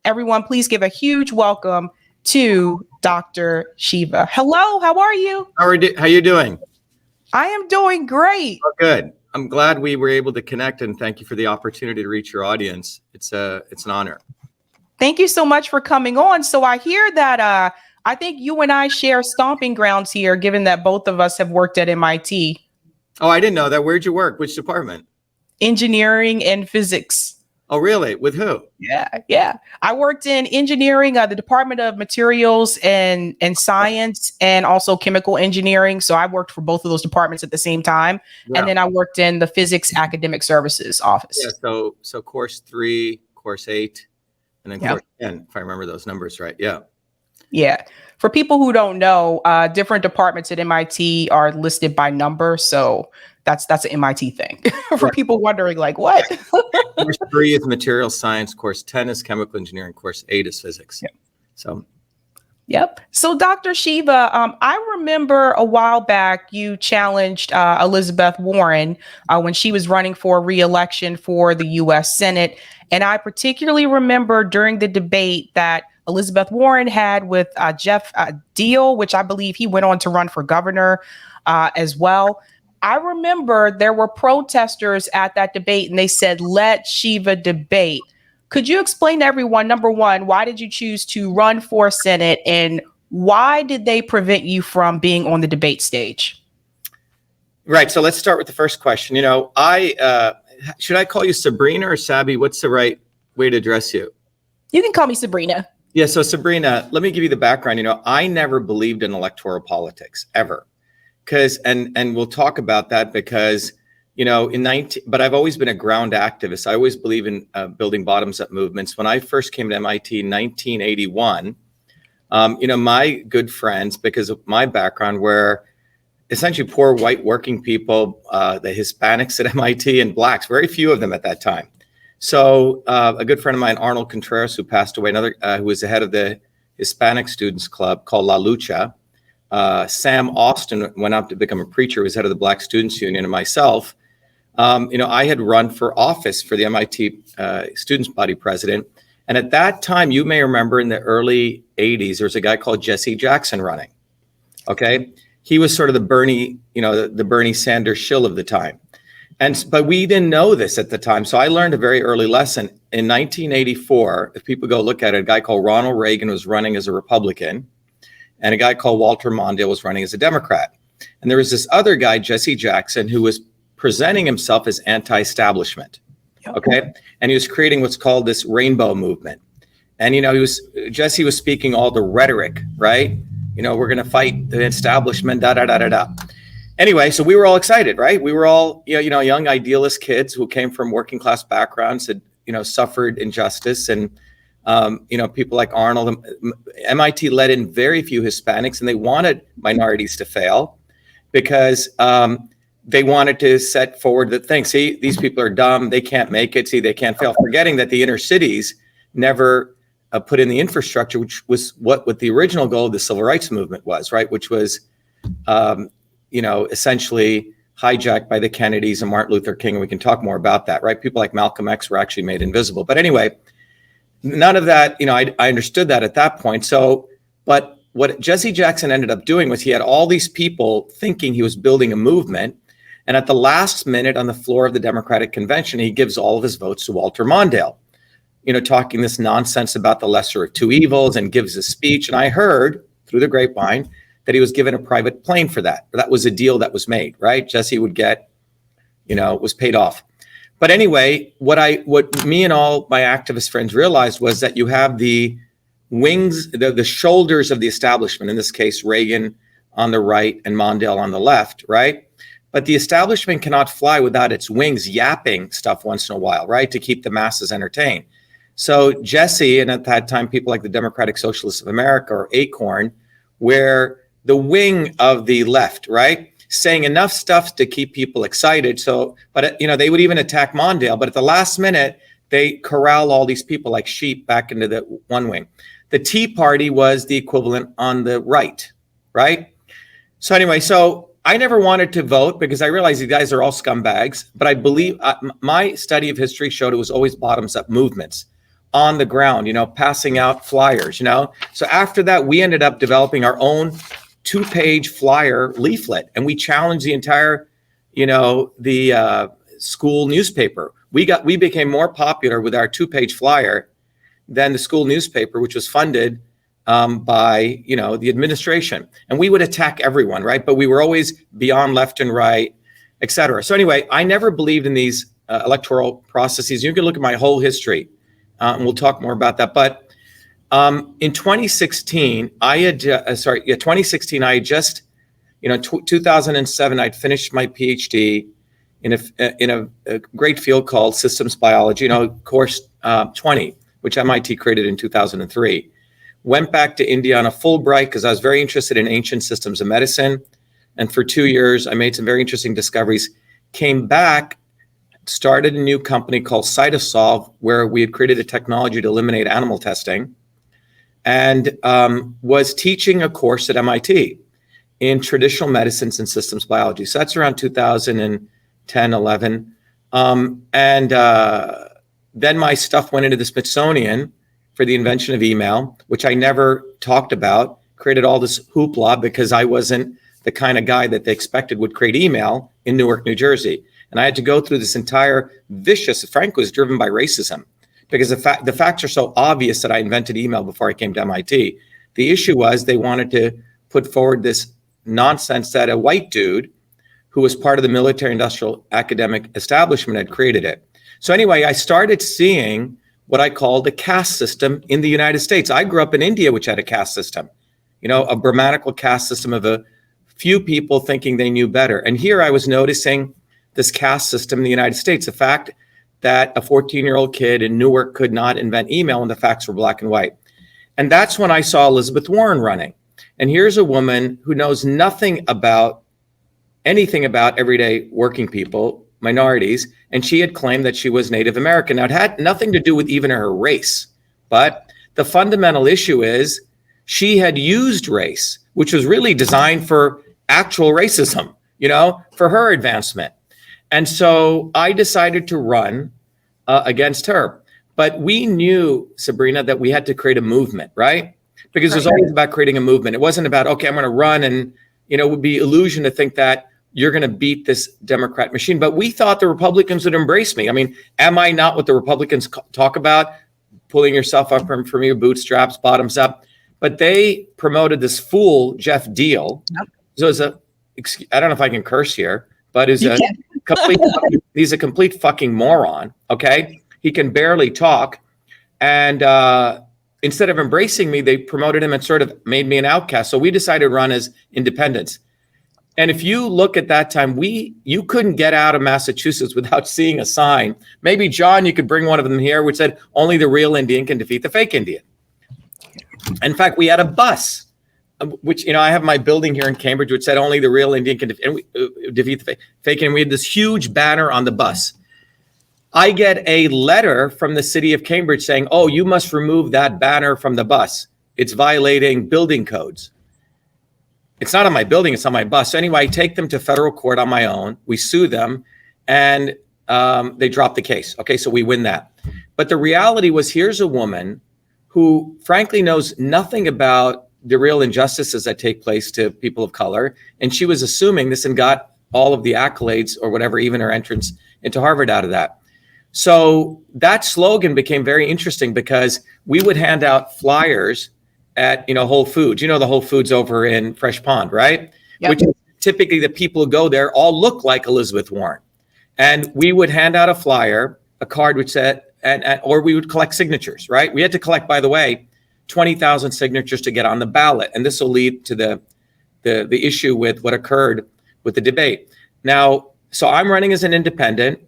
Everyone, please give a huge welcome to Dr. Shiva. Hello, how are you? How you doing? I am doing great. Oh, good. I'm glad we were able to connect, and thank you for the opportunity to reach your audience. It's an honor. Thank you so much for coming on. So I hear that I think you and I share stomping grounds here, given that both of us have worked at MIT. Oh, I didn't know that. Where'd you work? Which department? Engineering and physics. Oh, really? With who? Yeah. I worked in engineering, the Department of Materials and Science, and also chemical engineering. So I worked for both of those departments at the same time. Yeah. And then I worked in the physics academic services office. Yeah. So course 3, course 8, and then course 10, if I remember those numbers right. Yeah. Yeah. For people who don't know, different departments at MIT are listed by number. So that's an MIT thing. For people wondering, like, what? Course 3 is material science. Course 10 is chemical engineering. Course 8 is physics. Yep. So Dr. Shiva, I remember a while back you challenged Elizabeth Warren when she was running for re-election for the U.S. Senate. And I particularly remember during the debate that Elizabeth Warren had with Jeff Deal, which I believe he went on to run for governor as well. I remember there were protesters at that debate and they said, let Shiva debate. Could you explain to everyone, number one, why did you choose to run for Senate and why did they prevent you from being on the debate stage? Right. So let's start with the first question. You know, should I call you Sabrina or Sabby? What's the right way to address you? You can call me Sabrina. Yeah. So Sabrina, let me give you the background. You know, I never believed in electoral politics ever. And we'll talk about that because, you know, but I've always been a ground activist. I always believe in building bottoms up movements. When I first came to MIT in 1981, you know, my good friends, because of my background, were essentially poor white working people, the Hispanics at MIT and blacks, very few of them at that time. So a good friend of mine, Arnold Contreras, who passed away, who was the head of the Hispanic Students Club called La Lucha. Sam Austin went out to become a preacher, was head of the Black Students Union, and myself, you know, I had run for office for the MIT Students Body president. And at that time, you may remember in the early 80s, there was a guy called Jesse Jackson running. Okay. He was sort of the Bernie, you know, the Bernie Sanders shill of the time. But we didn't know this at the time. So I learned a very early lesson. In 1984, if people go look at it, a guy called Ronald Reagan was running as a Republican. And a guy called Walter Mondale was running as a Democrat. And there was this other guy, Jesse Jackson, who was presenting himself as anti-establishment. Okay. And he was creating what's called this rainbow movement. And, you know, Jesse was speaking all the rhetoric, right? You know, we're going to fight the establishment, da, da, da, da, da. Anyway, so we were all excited, right? We were all, you know, young idealist kids who came from working class backgrounds, had, you know, suffered injustice. And, you know, people like Arnold, MIT let in very few Hispanics, and they wanted minorities to fail because they wanted to set forward the thing. See, these people are dumb. They can't make it. See, they can't fail. Forgetting that the inner cities never put in the infrastructure, which was what the original goal of the civil rights movement was, right? Which was, you know, essentially hijacked by the Kennedys and Martin Luther King. And we can talk more about that, right? People like Malcolm X were actually made invisible. But anyway, none of that, you know, I understood that at that point. So, but what Jesse Jackson ended up doing was he had all these people thinking he was building a movement. And at the last minute on the floor of the Democratic Convention, he gives all of his votes to Walter Mondale, you know, talking this nonsense about the lesser of two evils, and gives a speech. And I heard through the grapevine that he was given a private plane for that. That was a deal that was made, right? Jesse would get, you know, was paid off. But anyway, what me and all my activist friends realized was that you have the wings, the shoulders of the establishment, in this case, Reagan on the right and Mondale on the left, right? But the establishment cannot fly without its wings yapping stuff once in a while, right? To keep the masses entertained. So Jesse, and at that time, people like the Democratic Socialists of America or ACORN, were the wing of the left, right? Saying enough stuff to keep people excited. So, but, you know, they would even attack Mondale, but at the last minute, they corral all these people like sheep back into the one wing. The Tea Party was the equivalent on the right, right? So anyway, so I never wanted to vote because I realized these guys are all scumbags, but I believe my study of history showed it was always bottoms up movements. on the ground, passing out flyers, So after that, we ended up developing our own 2-page flyer leaflet, and we challenged the entire, the school newspaper. We became more popular with our 2-page flyer than the school newspaper, which was funded by, the administration. And we would attack everyone, right? But we were always beyond left and right, et cetera. So anyway, I never believed in these electoral processes. You can look at my whole history, and we'll talk more about that. But in 2016, 2016, I had just, 2007, I'd finished my PhD in a great field called systems biology, course 20, which MIT created in 2003. Went back to India on a Fulbright because I was very interested in ancient systems of medicine. And for 2 years, I made some very interesting discoveries. Came back, started a new company called Cytosolve, where we had created a technology to eliminate animal testing, and was teaching a course at MIT in traditional medicines and systems biology. So that's around 2010, 11. Then my stuff went into the Smithsonian for the invention of email, which I never talked about, created all this hoopla because I wasn't the kind of guy that they expected would create email in Newark, New Jersey. And I had to go through this entire vicious, frankly, was driven by racism, because the facts are so obvious that I invented email before I came to MIT. The issue was they wanted to put forward this nonsense that a white dude who was part of the military industrial academic establishment had created it. So anyway, I started seeing what I called a caste system in the United States. I grew up in India, which had a caste system, a Brahmanical caste system of a few people thinking they knew better. And here I was noticing this caste system in the United States, the fact that a 14-year-old kid in Newark could not invent email and the facts were black and white. And that's when I saw Elizabeth Warren running. And here's a woman who knows anything about everyday working people, minorities, and she had claimed that she was Native American. Now, it had nothing to do with even her race, but the fundamental issue is she had used race, which was really designed for actual racism, for her advancement. And so I decided to run against her. But we knew, Sabrina, that we had to create a movement, right? Because it was always about creating a movement. It wasn't about, okay, I'm going to run and, it would be illusion to think that you're going to beat this Democrat machine. But we thought the Republicans would embrace me. I mean, am I not what the Republicans talk about? Pulling yourself up from your bootstraps, bottoms up. But they promoted this fool, Jeff Deal. Yep. So I don't know if I can curse here, but he's a complete fucking moron. Okay. He can barely talk. And instead of embracing me, they promoted him and sort of made me an outcast. So we decided to run as independents. And if you look at that time, you couldn't get out of Massachusetts without seeing a sign. Maybe, John, you could bring one of them here, which said, only the real Indian can defeat the fake Indian. In fact, we had a bus, which, I have my building here in Cambridge, which said only the real Indian can defeat the fake. And we had this huge banner on the bus. I get a letter from the city of Cambridge saying, oh, you must remove that banner from the bus. It's violating building codes. It's not on my building, it's on my bus. So anyway, I take them to federal court on my own. We sue them and they drop the case. Okay, so we win that. But the reality was, here's a woman who frankly knows nothing about the real injustices that take place to people of color. And she was assuming this and got all of the accolades or whatever, even her entrance into Harvard out of that. So that slogan became very interesting because we would hand out flyers at, Whole Foods, the Whole Foods over in Fresh Pond, right? Yep. Which is typically the people who go there all look like Elizabeth Warren. And we would hand out a flyer, a card which said, or we would collect signatures, right? We had to collect, by the way, 20,000 signatures to get on the ballot. And this will lead to the issue with what occurred with the debate. Now, so I'm running as an independent.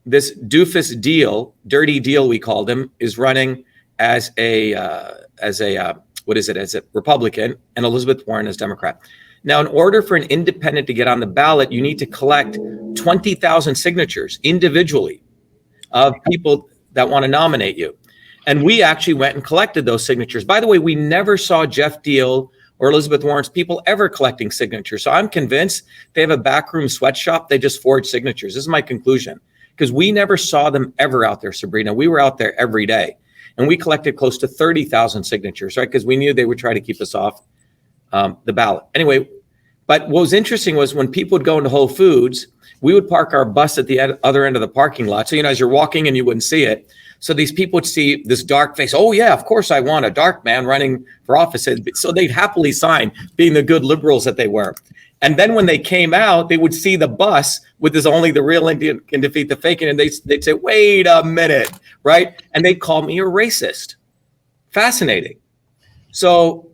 This doofus Deal, Dirty Deal, we called him, is running as a Republican, and Elizabeth Warren as Democrat. Now, in order for an independent to get on the ballot, you need to collect 20,000 signatures individually of people that want to nominate you. And we actually went and collected those signatures. By the way, we never saw Jeff Deal or Elizabeth Warren's people ever collecting signatures. So I'm convinced they have a backroom sweatshop. They just forge signatures. This is my conclusion, because we never saw them ever out there, Sabrina. We were out there every day. And we collected close to 30,000 signatures, right? Because we knew they would try to keep us off the ballot. Anyway, but what was interesting was when people would go into Whole Foods, we would park our bus at the other end of the parking lot. So, as you're walking and you wouldn't see it. So these people would see this dark face. Oh, yeah, of course I want a dark man running for office. So they'd happily sign, being the good liberals that they were. And then when they came out, they would see the bus with this only the real Indian can defeat the fake. And they'd say, wait a minute, right? And they'd call me a racist. Fascinating. So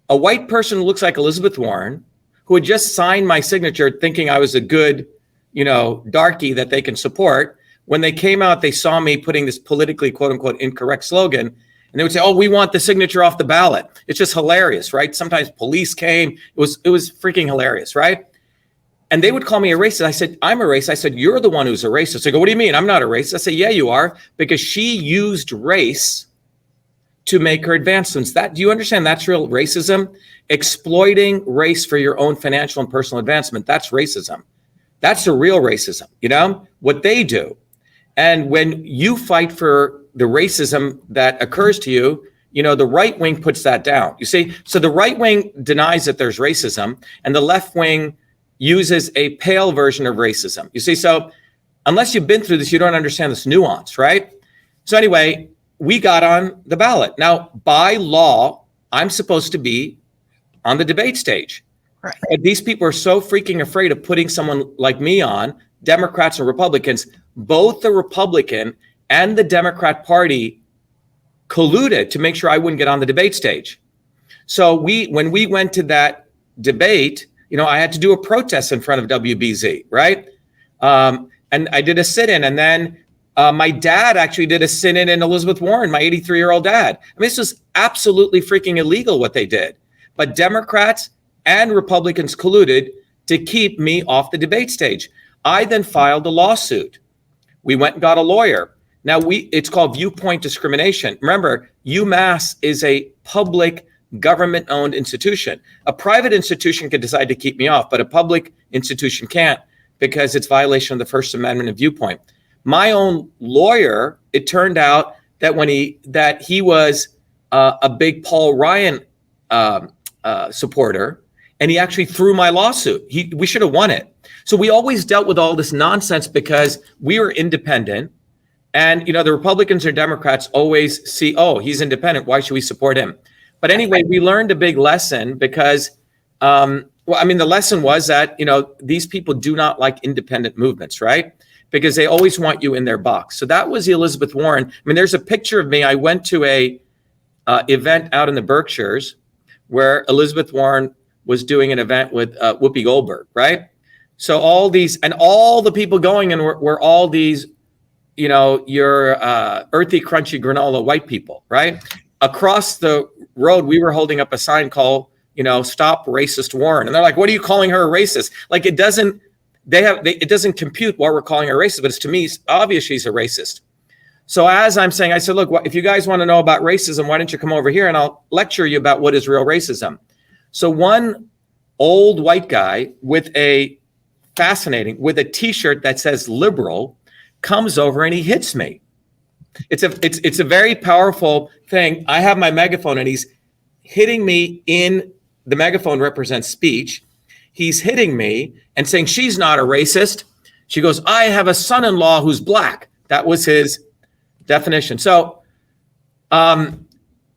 a white person who looks like Elizabeth Warren, who had just signed my signature thinking I was a good, darkie that they can support. When they came out, they saw me putting this politically, quote unquote, incorrect slogan. And they would say, oh, we want the signature off the ballot. It's just hilarious, right? Sometimes police came. It was freaking hilarious, right? And they would call me a racist. I said, I'm a racist. I said, you're the one who's a racist. They go, what do you mean? I'm not a racist. I say, yeah, you are, because she used race to make her advancements. Do you understand that's real racism? Exploiting race for your own financial and personal advancement. That's racism. That's the real racism, what they do. And when you fight for the racism that occurs to you, the right wing puts that down. You see, so the right wing denies that there's racism, and the left wing uses a pale version of racism. You see, so unless you've been through this, you don't understand this nuance, right? So anyway, we got on the ballot. Now, by law, I'm supposed to be on the debate stage. Right. But these people are so freaking afraid of putting someone like me on, Democrats and Republicans. Both the Republican and the Democrat Party colluded to make sure I wouldn't get on the debate stage. So when we went to that debate, I had to do a protest in front of WBZ, right? And I did a sit-in, and then my dad actually did a sit-in in Elizabeth Warren, my 83-year-old dad. I mean, this was absolutely freaking illegal what they did. But Democrats and Republicans colluded to keep me off the debate stage. I then filed a lawsuit. We went and got a lawyer. Now it's called viewpoint discrimination. Remember, UMass is a public government-owned institution. A private institution can decide to keep me off, but a public institution can't because it's violation of the First Amendment and viewpoint. My own lawyer, it turned out that he was a big Paul Ryan supporter, and he actually threw my lawsuit. We should have won it. So we always dealt with all this nonsense because we were independent. And, the Republicans or Democrats always see, oh, he's independent. Why should we support him? But anyway, we learned a big lesson because, the lesson was that, these people do not like independent movements, right? Because they always want you in their box. So that was the Elizabeth Warren. There's a picture of me. I went to a event out in the Berkshires where Elizabeth Warren was doing an event with Whoopi Goldberg, right? So all the people going and were all these, your earthy, crunchy granola white people, right? Across the road, we were holding up a sign called, Stop Racist Warren. And they're like, what are you calling her a racist? Like it doesn't compute why we're calling her racist, but it's to me, it's obvious she's a racist. So as I'm saying, I said, look, if you guys want to know about racism, why don't you come over here and I'll lecture you about what is real racism. So one old white guy with a t-shirt that says liberal comes over and he hits me. It's a very powerful thing. I have my megaphone and he's hitting me the megaphone represents speech. He's hitting me and saying, she's not a racist. She goes, I have a son-in-law who's black. That was his definition. So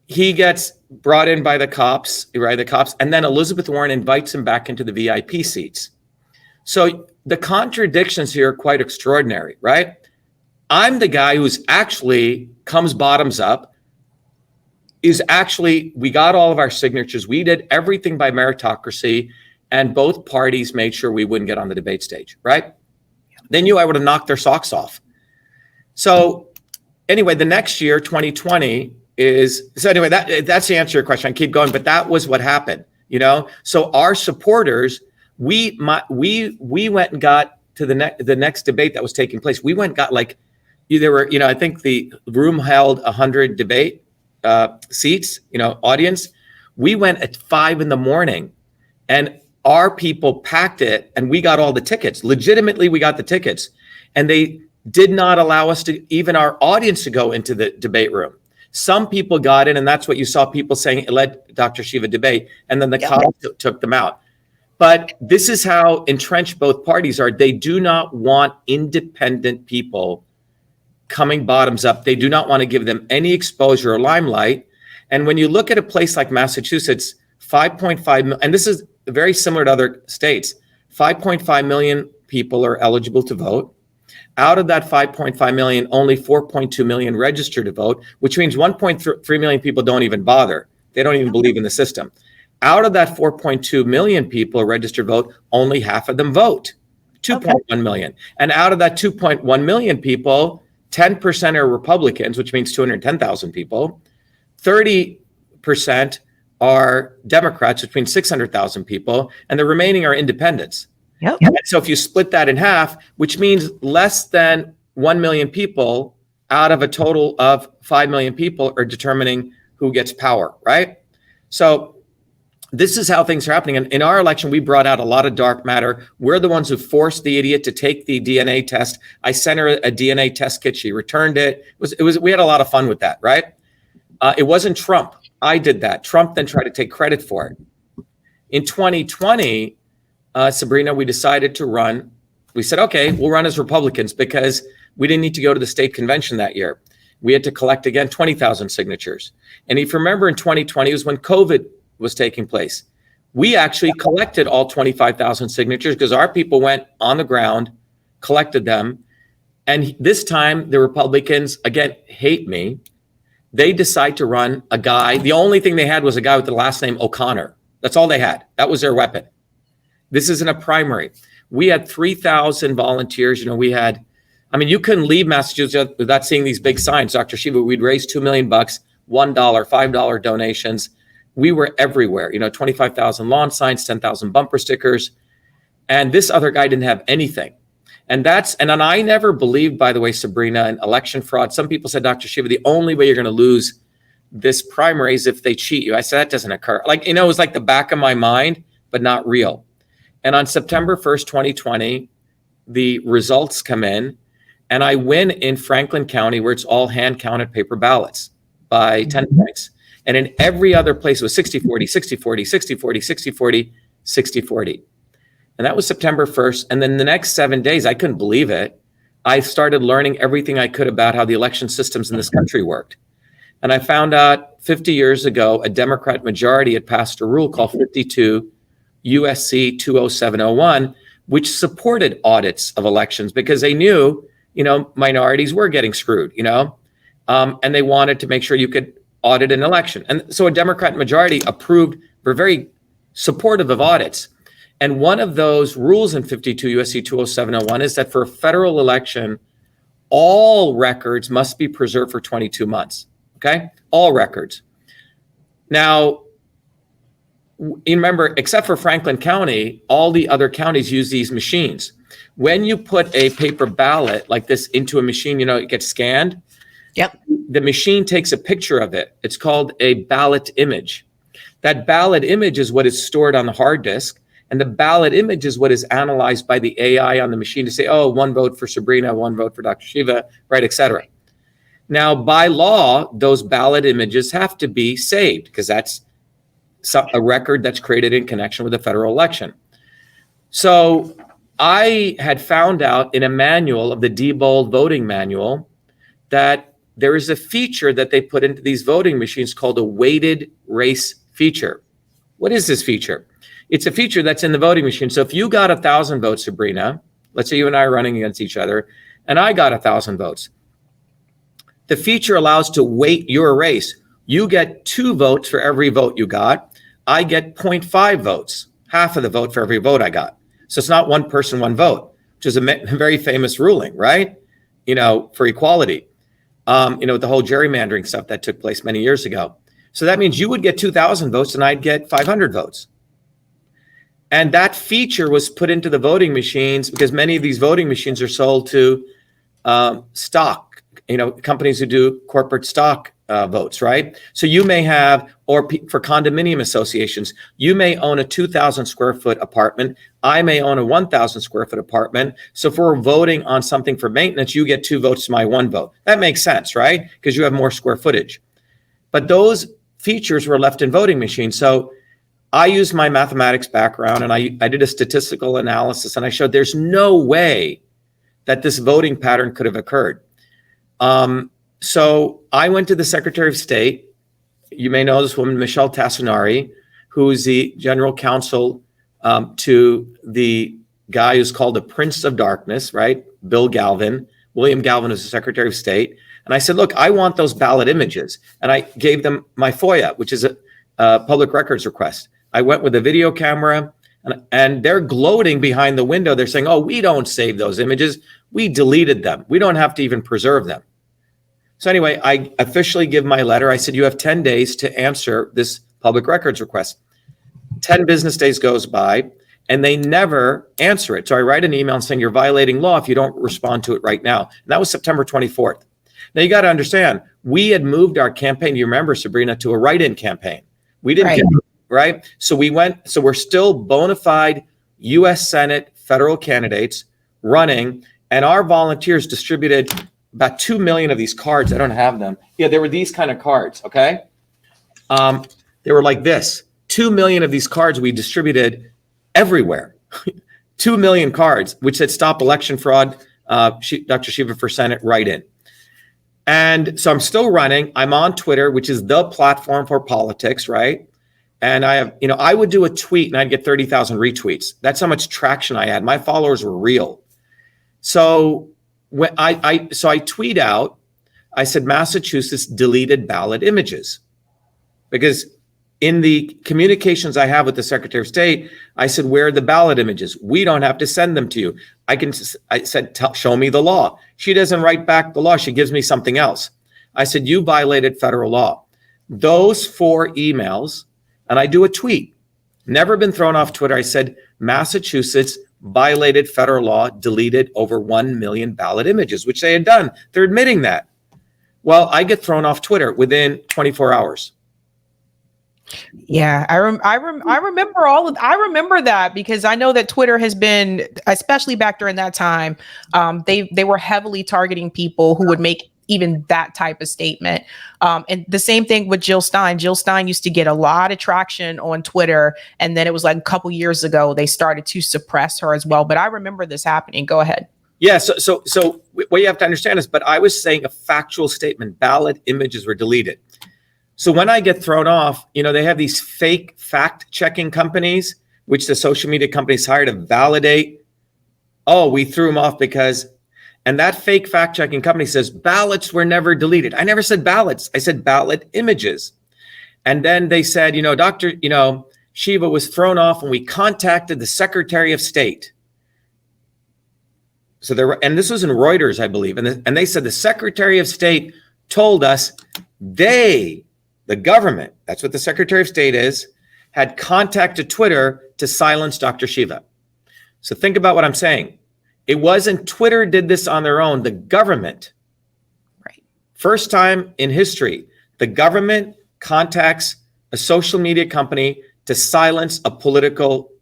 he gets brought in by the cops, right? The cops, and then Elizabeth Warren invites him back into the VIP seats. So the contradictions here are quite extraordinary, right? I'm the guy who's actually comes bottoms up, we got all of our signatures. We did everything by meritocracy, and both parties made sure we wouldn't get on the debate stage, right? They knew I would have knocked their socks off. So anyway, the next year, 2020, that's the answer to your question. I keep going, but that was what happened, So our supporters, we went and got to the next debate that was taking place. We went and got there were, I think the room held 100 debate seats, audience. We went at 5 a.m. and our people packed it and we got all the tickets. Legitimately, we got the tickets and they did not allow us to, even our audience, to go into the debate room. Some people got in, and that's what you saw people saying, let Dr. Shiva debate, and then the cops took them out. But this is how entrenched both parties are. They do not want independent people coming bottoms up. They do not want to give them any exposure or limelight. And when you look at a place like Massachusetts, 5.5 million, and this is very similar to other states, 5.5 million people are eligible to vote. Out of that 5.5 million, only 4.2 million register to vote, which means 1.3 million people don't even bother. They don't even believe in the system. Out of that 4.2 million people registered vote, only half of them vote, 2.1 million. And out of that 2.1 million people, 10% are Republicans, which means 210,000 people. 30% are Democrats, which means 600,000 people. And the remaining are independents. Yep. And so if you split that in half, which means less than 1 million people out of a total of 5 million people are determining who gets power, right? So this is how things are happening. And in our election, we brought out a lot of dark matter. We're the ones who forced the idiot to take the DNA test. I sent her a DNA test kit. She returned it. We had a lot of fun with that, right? It wasn't Trump. I did that. Trump then tried to take credit for it. In 2020, Sabrina, we decided to run. We said, okay, we'll run as Republicans because we didn't need to go to the state convention that year. We had to collect, again, 20,000 signatures. And if you remember, in 2020, it was when COVID was taking place. We actually collected all 25,000 signatures because our people went on the ground, collected them. And this time, the Republicans, again, hate me. They decide to run a guy. The only thing they had was a guy with the last name O'Connor. That's all they had. That was their weapon. This isn't a primary. We had 3,000 volunteers. You couldn't leave Massachusetts without seeing these big signs. Dr. Shiva, we'd raised $2 million, $1, $5 donations. We were everywhere, 25,000 lawn signs, 10,000 bumper stickers. And this other guy didn't have anything. And I never believed, by the way, Sabrina, in election fraud. Some people said, Dr. Shiva, the only way you're going to lose this primary is if they cheat you. I said, that doesn't occur. It was like the back of my mind, but not real. And on September 1st, 2020, the results come in and I win in Franklin County, where it's all hand counted paper ballots by 10 points. And in every other place, it was 60-40, 60-40, 60-40, 60-40, 60-40. And that was September 1st. And then the next 7 days, I couldn't believe it. I started learning everything I could about how the election systems in this country worked. And I found out 50 years ago, a Democrat majority had passed a rule called 52 USC 20701, which supported audits of elections because they knew, minorities were getting screwed, and they wanted to make sure you could audit an election. And so a Democrat majority were very supportive of audits. And one of those rules in 52 USC 20701 is that for a federal election, all records must be preserved for 22 months. Okay? All records. Now, you remember, except for Franklin County, all the other counties use these machines. When you put a paper ballot like this into a machine, it gets scanned. Yep. The machine takes a picture of it. It's called a ballot image. That ballot image is what is stored on the hard disk. And the ballot image is what is analyzed by the AI on the machine to say, oh, 1 vote for Sabrina, 1 vote for Dr. Shiva, right, et cetera. Now, by law, those ballot images have to be saved because that's a record that's created in connection with the federal election. So I had found out in a manual of the Diebold voting manual that there is a feature that they put into these voting machines called a weighted race feature. What is this feature? It's a feature that's in the voting machine. So if you got 1,000 votes, Sabrina, let's say you and I are running against each other, and I got 1,000 votes, the feature allows to weight your race. You get 2 votes for every vote you got. I get 0.5 votes, half of the vote for every vote I got. So it's not 1 person, 1 vote, which is a very famous ruling, right? For equality, with the whole gerrymandering stuff that took place many years ago. So that means you would get 2,000 votes and I'd get 500 votes. And that feature was put into the voting machines because many of these voting machines are sold to stock, companies who do corporate stock votes, right? So you may have, or for condominium associations, you may own a 2,000 square foot apartment. I may own a 1,000 square foot apartment. So if we're voting on something for maintenance, you get 2 votes to my 1 vote. That makes sense, right? Because you have more square footage. but those features were left in voting machines. So I used my mathematics background and I did a statistical analysis, and I showed there's no way that this voting pattern could have occurred. So I went to the Secretary of State. You may know this woman, Michelle Tassinari, who is the general counsel to the guy who's called the Prince of Darkness, right? Bill Galvin. William Galvin is the Secretary of State. And I said, look, I want those ballot images. And I gave them my FOIA, which is a public records request. I went with a video camera, and they're gloating behind the window. They're saying, oh, we don't save those images. We deleted them. We don't have to even preserve them. So anyway, I officially give my letter. I said, you have 10 days to answer this public records request. 10 business days goes by, and they never answer it. So I write an email saying, you're violating law if you don't respond to it right now. And that was September 24th. Now you got to understand, we had moved our campaign, you remember, Sabrina, to a write-in campaign. We didn't get, right? So we're still bona fide U.S. Senate federal candidates running, and our volunteers distributed about 2 million of these cards. I don't have them. Yeah, they were these kind of cards, okay? They were like this. 2 million of these cards we distributed everywhere. 2 million cards, which said stop election fraud, Dr. Shiva for Senate, write-in. And so I'm still running. I'm on Twitter, which is the platform for politics, right? And I have, I would do a tweet and I'd get 30,000 retweets. That's how much traction I had. My followers were real. So when I tweet out, I said, Massachusetts deleted ballot images. Because in the communications I have with the Secretary of State, I said, where are the ballot images? We don't have to send them to you. I said, show me the law. She doesn't write back the law. She gives me something else. I said, you violated federal law. Those 4 emails, and I do a tweet, never been thrown off Twitter. I said, Massachusetts violated federal law, deleted over 1 million ballot images, which they had done. They're admitting that. Well, I get thrown off Twitter within 24 hours. Yeah, I remember I remember that, because I know that Twitter has been, especially back during that time, they were heavily targeting people who would make even that type of statement. And the same thing with Jill Stein. Jill Stein used to get a lot of traction on Twitter, and then it was like a couple years ago they started to suppress her as well. But I remember this happening. Go ahead. Yeah. So what you have to understand is, but I was saying a factual statement. Ballot images were deleted. So when I get thrown off, they have these fake fact-checking companies, which the social media companies hire to validate. Oh, we threw them off because, and that fake fact-checking company says ballots were never deleted. I never said ballots. I said ballot images. And then they said, Dr. Shiva was thrown off and we contacted the Secretary of State. So and this was in Reuters, I believe. And they said the Secretary of State told us the government, that's what the Secretary of State is, had contacted Twitter to silence Dr. Shiva. So think about what I'm saying. It wasn't Twitter did this on their own, the government. Right. First time in history, the government contacts a social media company to silence a political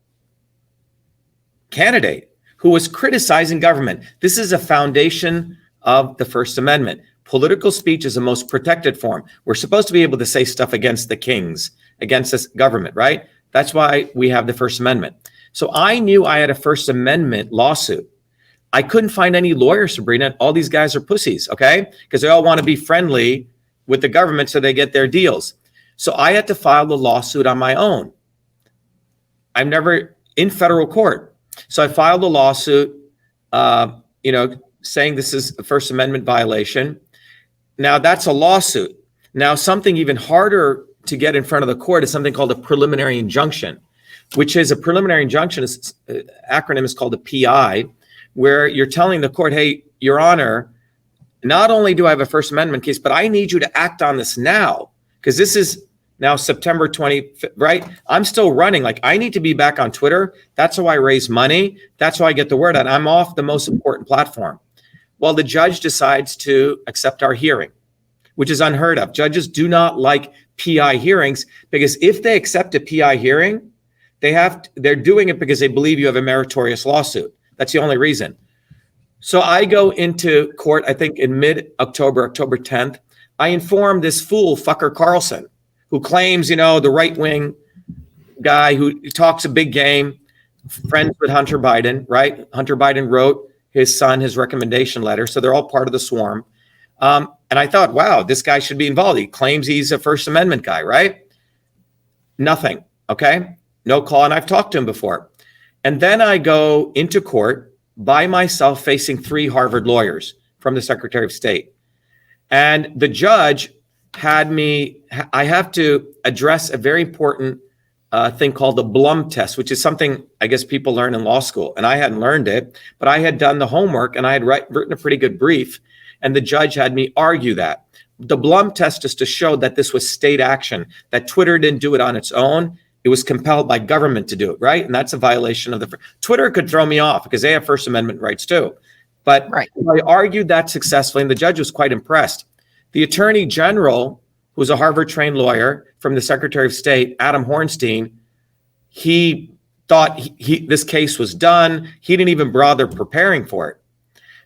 candidate who was criticizing government. This is a foundation of the First Amendment. Political speech is the most protected form. We're supposed to be able to say stuff against the kings, against this government, right? That's why we have the First Amendment. So I knew I had a First Amendment lawsuit. I couldn't find any lawyers, Sabrina. All these guys are pussies, okay? Because they all want to be friendly with the government so they get their deals. So I had to file the lawsuit on my own. I'm never in federal court. So I filed a lawsuit, saying this is a First Amendment violation. Now that's a lawsuit. Now something even harder to get in front of the court is something called a preliminary injunction, which is a preliminary injunction. Acronym is called a PI, where you're telling the court, hey, Your Honor, not only do I have a First Amendment case, but I need you to act on this now, because this is now September 25th, right? I'm still running. Like, I need to be back on Twitter. That's how I raise money. That's how I get the word out. I'm off the most important platform. Well, the judge decides to accept our hearing, which is unheard of. Judges do not like PI hearings, because if they accept a PI hearing, they're doing it because they believe you have a meritorious lawsuit. That's the only reason. So I go into court, I think in mid-October, October 10th. I informed this fool, fucker Carlson, who claims, the right-wing guy who talks a big game, friends with Hunter Biden, right? Hunter Biden wrote his son his recommendation letter. So they're all part of the swarm. And I thought, wow, this guy should be involved. He claims he's a First Amendment guy, right? Nothing. Okay. No call. And I've talked to him before. And then I go into court by myself facing 3 Harvard lawyers from the Secretary of State. And the judge I have to address a very important thing called the Blum test, which is something I guess people learn in law school. And I hadn't learned it, but I had done the homework and I had written a pretty good brief. And the judge had me argue that. The Blum test is to show that this was state action, that Twitter didn't do it on its own. It was compelled by government to do it, right? And that's a violation of Twitter could throw me off because they have First Amendment rights too. But right. I argued that successfully and the judge was quite impressed. The Attorney General, who's a Harvard-trained lawyer from the Secretary of State, Adam Hornstein, he thought this case was done. He didn't even bother preparing for it.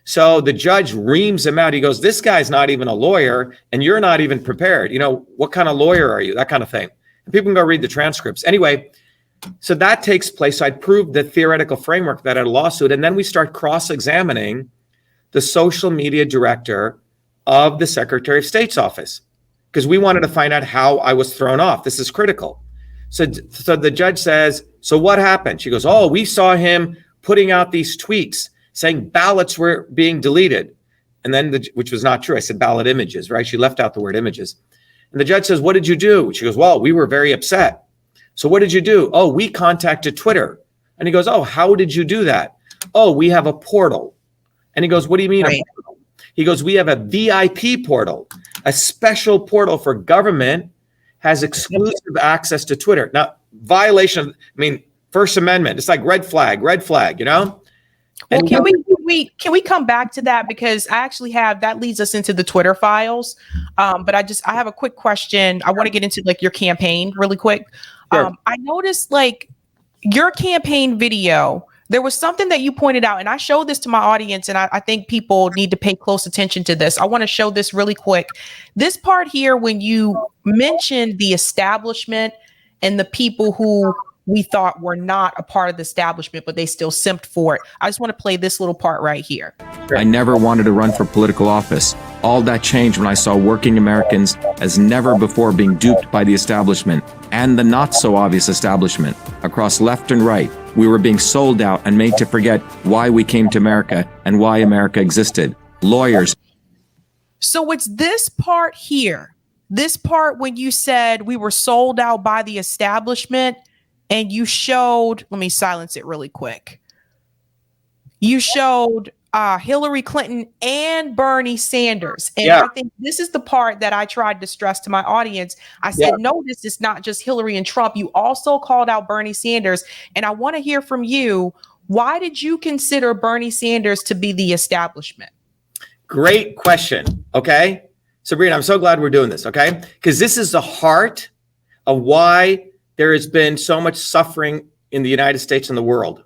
So the judge reams him out. He goes, this guy's not even a lawyer and you're not even prepared. What kind of lawyer are you? That kind of thing. And people can go read the transcripts. Anyway, so that takes place. So I proved the theoretical framework that I had a lawsuit. And then we start cross-examining the social media director of the Secretary of State's office because we wanted to find out how I was thrown off. This is critical. So the judge says, so what happened? She goes, oh, we saw him putting out these tweets saying ballots were being deleted. And then, which was not true. I said ballot images, right? She left out the word images. And the judge says, what did you do? She goes, well, we were very upset. So what did you do? Oh, we contacted Twitter. And he goes, oh, how did you do that? Oh, we have a portal. And he goes, what do you mean? Right. A portal? He goes, we have a VIP portal, a special portal for government has exclusive access to Twitter. Now, violation of, First Amendment. It's like red flag, Well, can we come back to that because I actually that leads us into the Twitter files. But I have a quick question. I want to get into your campaign really quick. Sure. I noticed your campaign video. There was something that you pointed out, and I showed this to my audience, and I think people need to pay close attention to this. I want to show this really quick. This part here, when you mentioned the establishment and the people who we thought were not a part of the establishment, but they still simped for it. I just want to play this little part right here. I never wanted to run for political office. All that changed when I saw working Americans as never before being duped by the establishment and the not so obvious establishment. Across left and right, we were being sold out and made to forget why we came to America and why America existed. Lawyers. So it's this part here, this part when you said we were sold out by the establishment. And you showed, let me silence it really quick. You showed Hillary Clinton and Bernie Sanders. And I think this is the part that I tried to stress to my audience. I said, notice it's not just Hillary and Trump. You also called out Bernie Sanders. And I want to hear from you. Why did you consider Bernie Sanders to be the establishment? Great question. Okay. Sabrina, I'm so glad we're doing this. Okay. Because this is the heart of why there has been so much suffering in the United States and the world.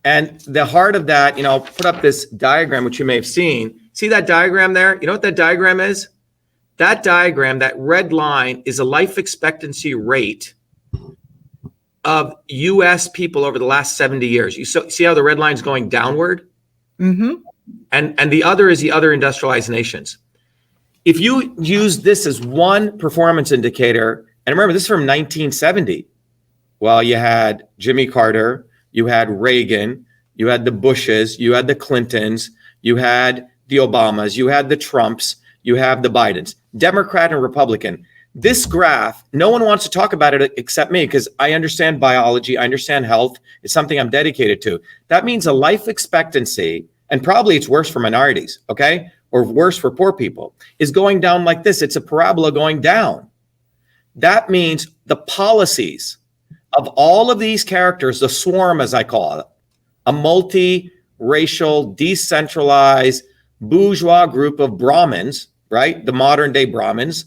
And the heart of that, I'll put up this diagram, which you may have seen. See that diagram there? You know what that diagram is? That diagram, that red line is a life expectancy rate of US people over the last 70 years. You see how the red line is going downward? Mm-hmm. And the other is the other industrialized nations. If you use this as one performance indicator, and remember, this is from 1970. Well, you had Jimmy Carter, you had Reagan, you had the Bushes, you had the Clintons, you had the Obamas, you had the Trumps, you have the Bidens, Democrat and Republican. This graph, no one wants to talk about it except me because I understand biology, I understand health. It's something I'm dedicated to. That means a life expectancy, and probably it's worse for minorities, okay? Or worse for poor people, is going down like this. It's a parabola going down. That means the policies of all of these characters, the swarm, as I call it, a multi-racial, decentralized, bourgeois group of Brahmins, right? The modern day Brahmins,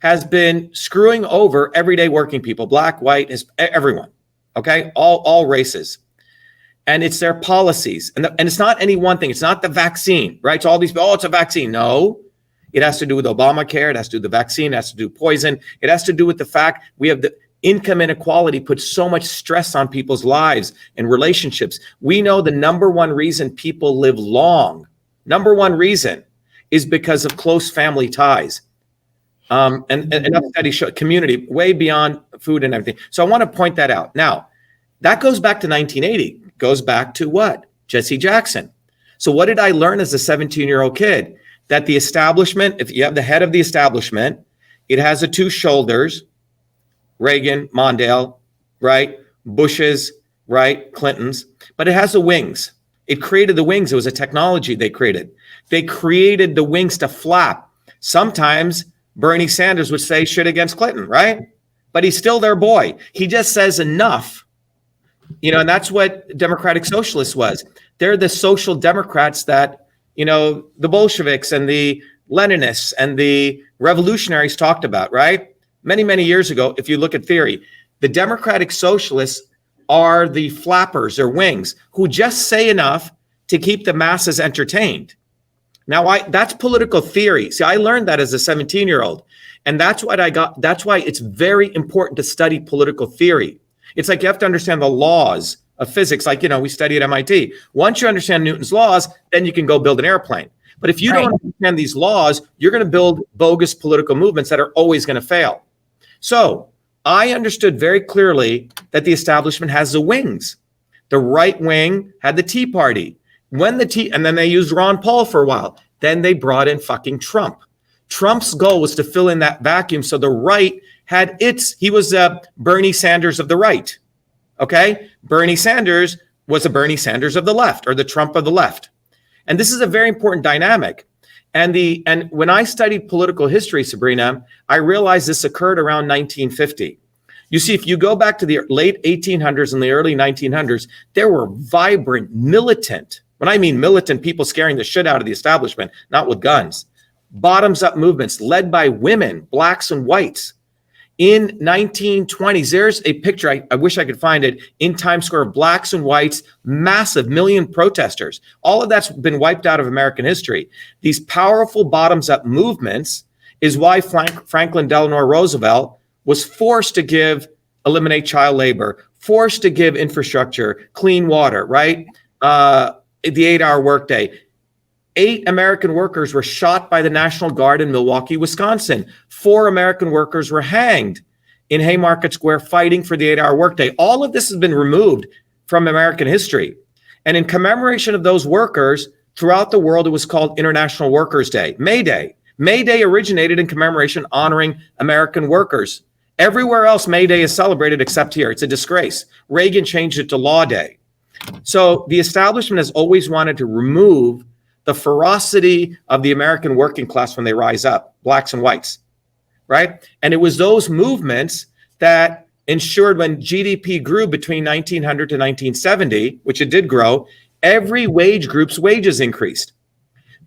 has been screwing over everyday working people, black, white, everyone, okay? All races. And it's their policies. And it's not any one thing. It's not the vaccine, right? So all these people, it's a vaccine. No, It has to do with Obamacare. It has to do with the vaccine. It has to do with poison. It has to do with the fact we have the income inequality puts so much stress on people's lives and relationships. We know the number one reason people live long, number one reason, is because of close family ties. And enough studies show community way beyond food and everything. So I want to point that out. Now, that goes back to 1980. Goes back to what? Jesse Jackson. So what did I learn as a 17-year-old kid? That the establishment, if you have the head of the establishment, it has the two shoulders, Reagan, Mondale, right? Bush's, right? Clinton's, but it has the wings. It created the wings. It was a technology they created. They created the wings to flap. Sometimes Bernie Sanders would say shit against Clinton, right? But he's still their boy. He just says enough. And that's what Democratic Socialists was. They're the social democrats that, the Bolsheviks and the Leninists and the revolutionaries talked about, right? Many, many years ago, if you look at theory, the Democratic Socialists are the flappers or wings who just say enough to keep the masses entertained. Now, that's political theory. See, I learned that as a 17-year-old. And that's why it's very important to study political theory. It's like you have to understand the laws of physics, like, we study at MIT. Once you understand Newton's laws, then you can go build an airplane. But if you don't understand these laws, you're going to build bogus political movements that are always going to fail. So I understood very clearly that the establishment has the wings. The right wing had the Tea Party. And then they used Ron Paul for a while. Then they brought in fucking Trump. Trump's goal was to fill in that vacuum. So the right had he was Bernie Sanders of the right. Okay. Bernie Sanders was a Bernie Sanders of the left, or the Trump of the left. And this is a very important dynamic. And when I studied political history, Sabrina, I realized this occurred around 1950. You see, if you go back to the late 1800s and the early 1900s, there were vibrant, militant, when I mean militant, people scaring the shit out of the establishment, not with guns, bottoms-up movements led by women, blacks and whites. In 1920s, there's a picture, I wish I could find it, in Times Square of blacks and whites, massive million protesters. All of that's been wiped out of American history. These powerful bottoms-up movements is why Franklin Delano Roosevelt was forced to eliminate child labor, forced to give infrastructure, clean water, right? The 8-hour workday. 8 American workers were shot by the National Guard in Milwaukee, Wisconsin. 4 American workers were hanged in Haymarket Square fighting for the 8-hour workday. All of this has been removed from American history. And in commemoration of those workers, throughout the world, it was called International Workers' Day, May Day. May Day originated in commemoration honoring American workers. Everywhere else, May Day is celebrated except here. It's a disgrace. Reagan changed it to Law Day. So the establishment has always wanted to remove the ferocity of the American working class when they rise up, blacks and whites, right? And it was those movements that ensured when GDP grew between 1900 to 1970, which it did grow, every wage group's wages increased.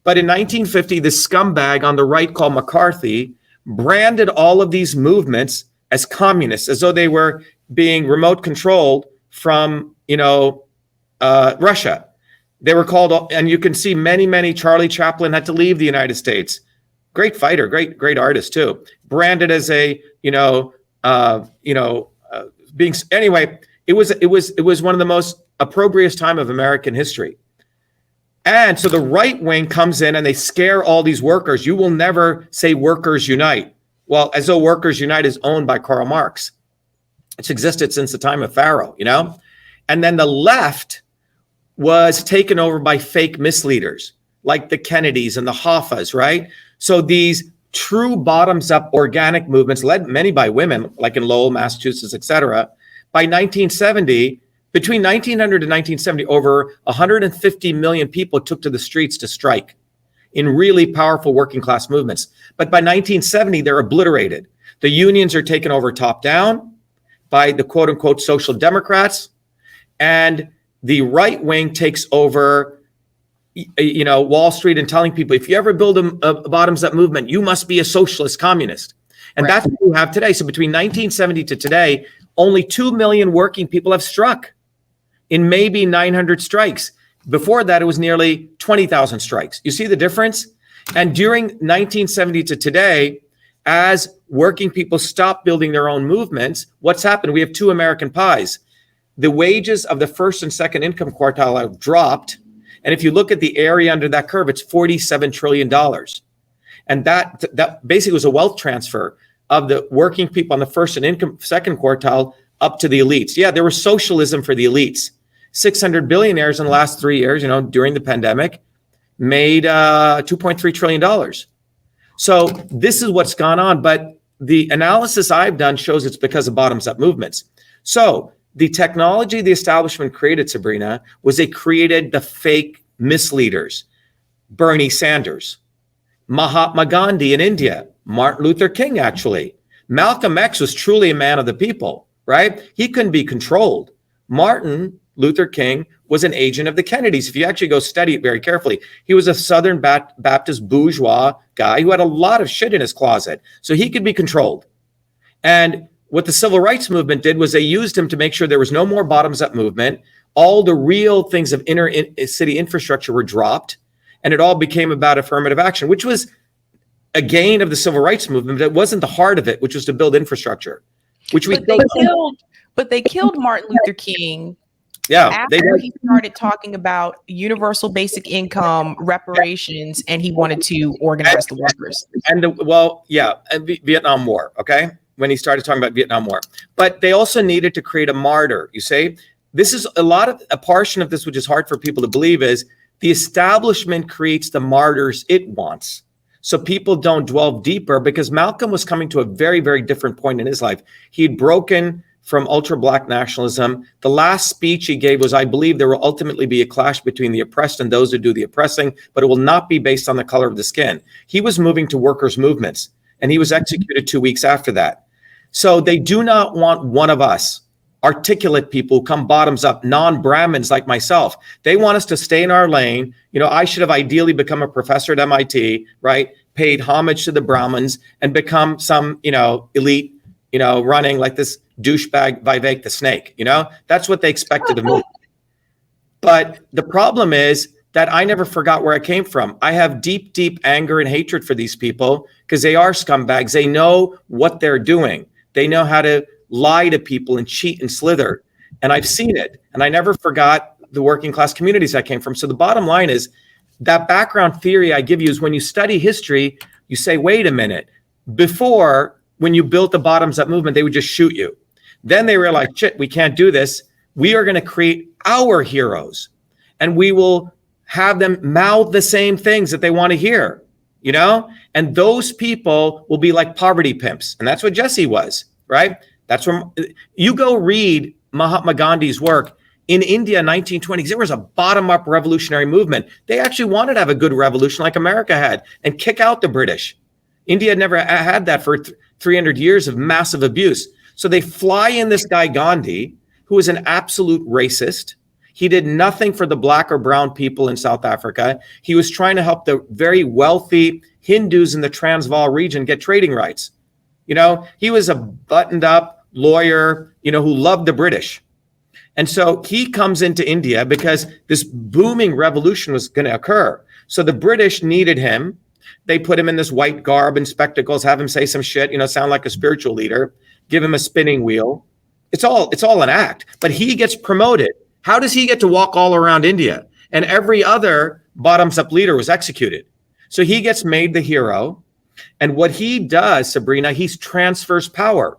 But in 1950, the scumbag on the right called McCarthy branded all of these movements as communists, as though they were being remote controlled from, Russia. They were called, and you can see many, Charlie Chaplin had to leave the United States. Great fighter, great artist too. Branded as anyway, it was one of the most opprobrious time of American history. And so the right wing comes in and they scare all these workers. You will never say workers unite. Well, as though workers unite is owned by Karl Marx. It's existed since the time of Pharaoh, And then the left was taken over by fake misleaders like the Kennedys and the Hoffas, right? So these true bottoms-up organic movements led many by women, like in Lowell, Massachusetts, et cetera. By 1970, between 1900 and 1970, over 150 million people took to the streets to strike in really powerful working class movements. But by 1970, they're obliterated. The unions are taken over top down by the quote unquote social democrats, and the right wing takes over, Wall Street and telling people, if you ever build a bottoms-up movement, you must be a socialist communist. And That's what we have today. So between 1970 to today, only 2 million working people have struck in maybe 900 strikes. Before that, it was nearly 20,000 strikes. You see the difference? And during 1970 to today, as working people stop building their own movements, what's happened? We have two American pies. The wages of the first and second income quartile have dropped. And if you look at the area under that curve, it's $47 trillion. And that basically was a wealth transfer of the working people on the first and second quartile up to the elites. Yeah, there was socialism for the elites. 600 billionaires in the last 3 years, during the pandemic, made $2.3 trillion. So this is what's gone on. But the analysis I've done shows it's because of bottoms up movements. So the technology the establishment created, Sabrina, was they created the fake misleaders. Bernie Sanders, Mahatma Gandhi in India, Martin Luther King, actually. Malcolm X was truly a man of the people, right? He couldn't be controlled. Martin Luther King was an agent of the Kennedys. If you actually go study it very carefully, he was a Southern Baptist bourgeois guy who had a lot of shit in his closet, so he could be controlled. And what the civil rights movement did was they used him to make sure there was no more bottoms-up movement. All the real things of inner city infrastructure were dropped, and it all became about affirmative action, which was a gain of the civil rights movement, but it wasn't the heart of it, which was to build infrastructure, which we but they killed Martin Luther King. Yeah, after he started talking about universal basic income, reparations, and he wanted to organize the workers. And Vietnam War, okay? When he started talking about Vietnam War. But they also needed to create a martyr, you say? This is a portion of this which is hard for people to believe is the establishment creates the martyrs it wants. So people don't dwell deeper, because Malcolm was coming to a very, very different point in his life. He'd broken from ultra-Black nationalism. The last speech he gave was, I believe there will ultimately be a clash between the oppressed and those who do the oppressing, but it will not be based on the color of the skin. He was moving to workers' movements, and he was executed 2 weeks after that. So they do not want one of us, articulate people who come bottoms up, non-Brahmins like myself. They want us to stay in our lane. I should have ideally become a professor at MIT, right? Paid homage to the Brahmins and become some, elite, running like this douchebag Vivek the snake, that's what they expected of me. But the problem is that I never forgot where I came from. I have deep, deep anger and hatred for these people because they are scumbags. They know what they're doing. They know how to lie to people and cheat and slither. And I've seen it. And I never forgot the working class communities I came from. So the bottom line is that background theory I give you is when you study history, you say, wait a minute, before, when you built the bottoms up movement, they would just shoot you. Then they realized, shit, we can't do this. We are going to create our heroes, and we will have them mouth the same things that they want to hear, and those people will be like poverty pimps. And that's what Jesse was, right? That's from, you go read Mahatma Gandhi's work in India, 1920s, there was a bottom up revolutionary movement. They actually wanted to have a good revolution like America had and kick out the British. India had never had that for 300 years of massive abuse. So they fly in this guy, Gandhi, who is an absolute racist. He did nothing for the Black or brown people in South Africa. He was trying to help the very wealthy Hindus in the Transvaal region get trading rights. He was a buttoned up lawyer, who loved the British. And so he comes into India because this booming revolution was going to occur. So the British needed him. They put him in this white garb and spectacles, have him say some shit, sound like a spiritual leader, give him a spinning wheel. It's all an act, but he gets promoted. How does he get to walk all around India? And every other bottoms up leader was executed. So he gets made the hero. And what he does, Sabrina, he transfers power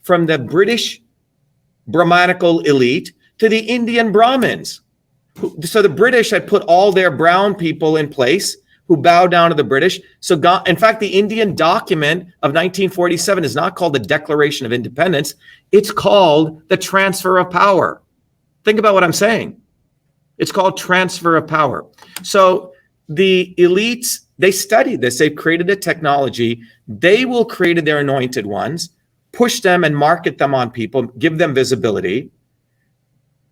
from the British Brahmanical elite to the Indian Brahmins. So the British had put all their brown people in place who bow down to the British. So in fact, the Indian document of 1947 is not called the Declaration of Independence. It's called the Transfer of Power. Think about what I'm saying. It's called transfer of power. So the elites, they studied this. They've created a technology. They will create their anointed ones, push them and market them on people, give them visibility,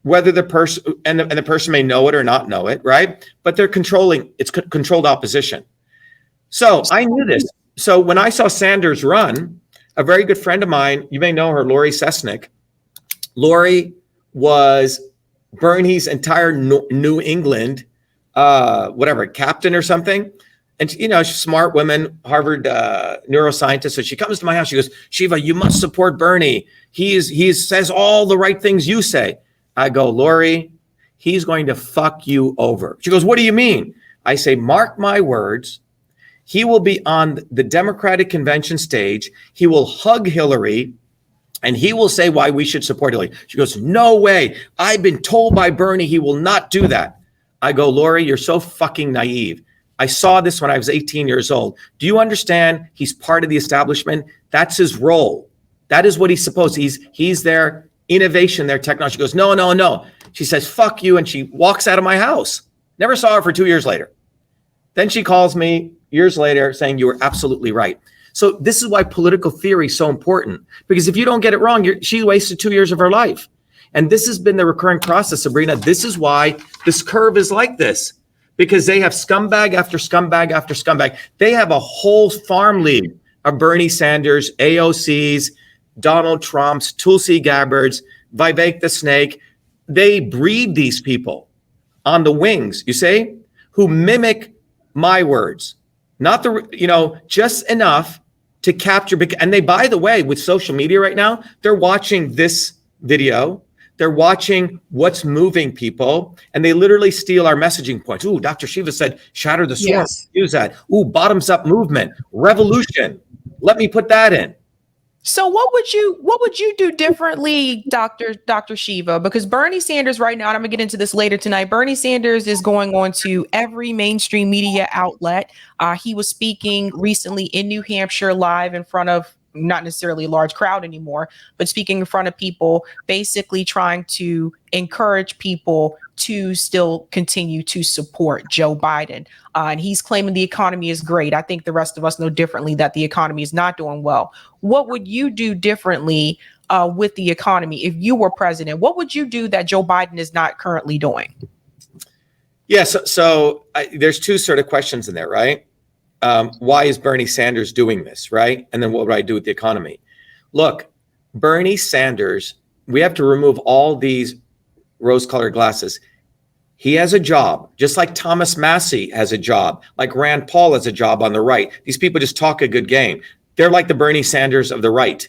whether the person and the person may know it or not know it, right? But they're controlling, it's controlled opposition. So I knew this. So when I saw Sanders run, a very good friend of mine, you may know her, Lori Sesnick. Lori was Bernie's entire New England, captain or something. And she's a smart woman, Harvard neuroscientist. So she comes to my house. She goes, Shiva, you must support Bernie. He says all the right things you say. I go, Lori, he's going to fuck you over. She goes, what do you mean? I say, mark my words. He will be on the Democratic convention stage. He will hug Hillary and he will say why we should support Hillary. She goes, no way. I've been told by Bernie he will not do that. I go, Lori, you're so fucking naive. I saw this when I was 18 years old. Do you understand? He's part of the establishment. That's his role. That is what he's supposed to. He's their innovation, their technology. She goes, no, no, no. She says, fuck you. And she walks out of my house. Never saw her for 2 years later. Then she calls me years later saying you were absolutely right. So this is why political theory is so important, because if you don't get it wrong, she wasted 2 years of her life. And this has been the recurring process, Sabrina. This is why this curve is like this, because they have scumbag after scumbag after scumbag. They have a whole farm league of Bernie Sanders, AOCs, Donald Trumps, Tulsi Gabbards, Vivek the Snake. They breed these people on the wings, you say, who mimic my words, not just enough to capture. And they, by the way, with social media right now, they're watching this video. They're watching what's moving people, and they literally steal our messaging points. Ooh, Dr. Shiva said, shatter the swarm. Yes. Use that. Ooh, bottoms up movement, revolution. Let me put that in. So what would you do differently, Dr. Shiva? Because Bernie Sanders right now, and I'm gonna get into this later tonight, Bernie Sanders is going on to every mainstream media outlet. He was speaking recently in New Hampshire live in front of not necessarily a large crowd anymore, but speaking in front of people, basically trying to encourage people to still continue to support Joe Biden. And he's claiming the economy is great. I think the rest of us know differently that the economy is not doing well. What would you do differently with the economy if you were president? What would you do that Joe Biden is not currently doing? Yeah, so there's two sort of questions in there, right? Why is Bernie Sanders doing this, right? And then what would I do with the economy? Look, Bernie Sanders, we have to remove all these rose-colored glasses. He has a job, just like Thomas Massey has a job, like Rand Paul has a job on the right. These people just talk a good game. They're like the Bernie Sanders of the right.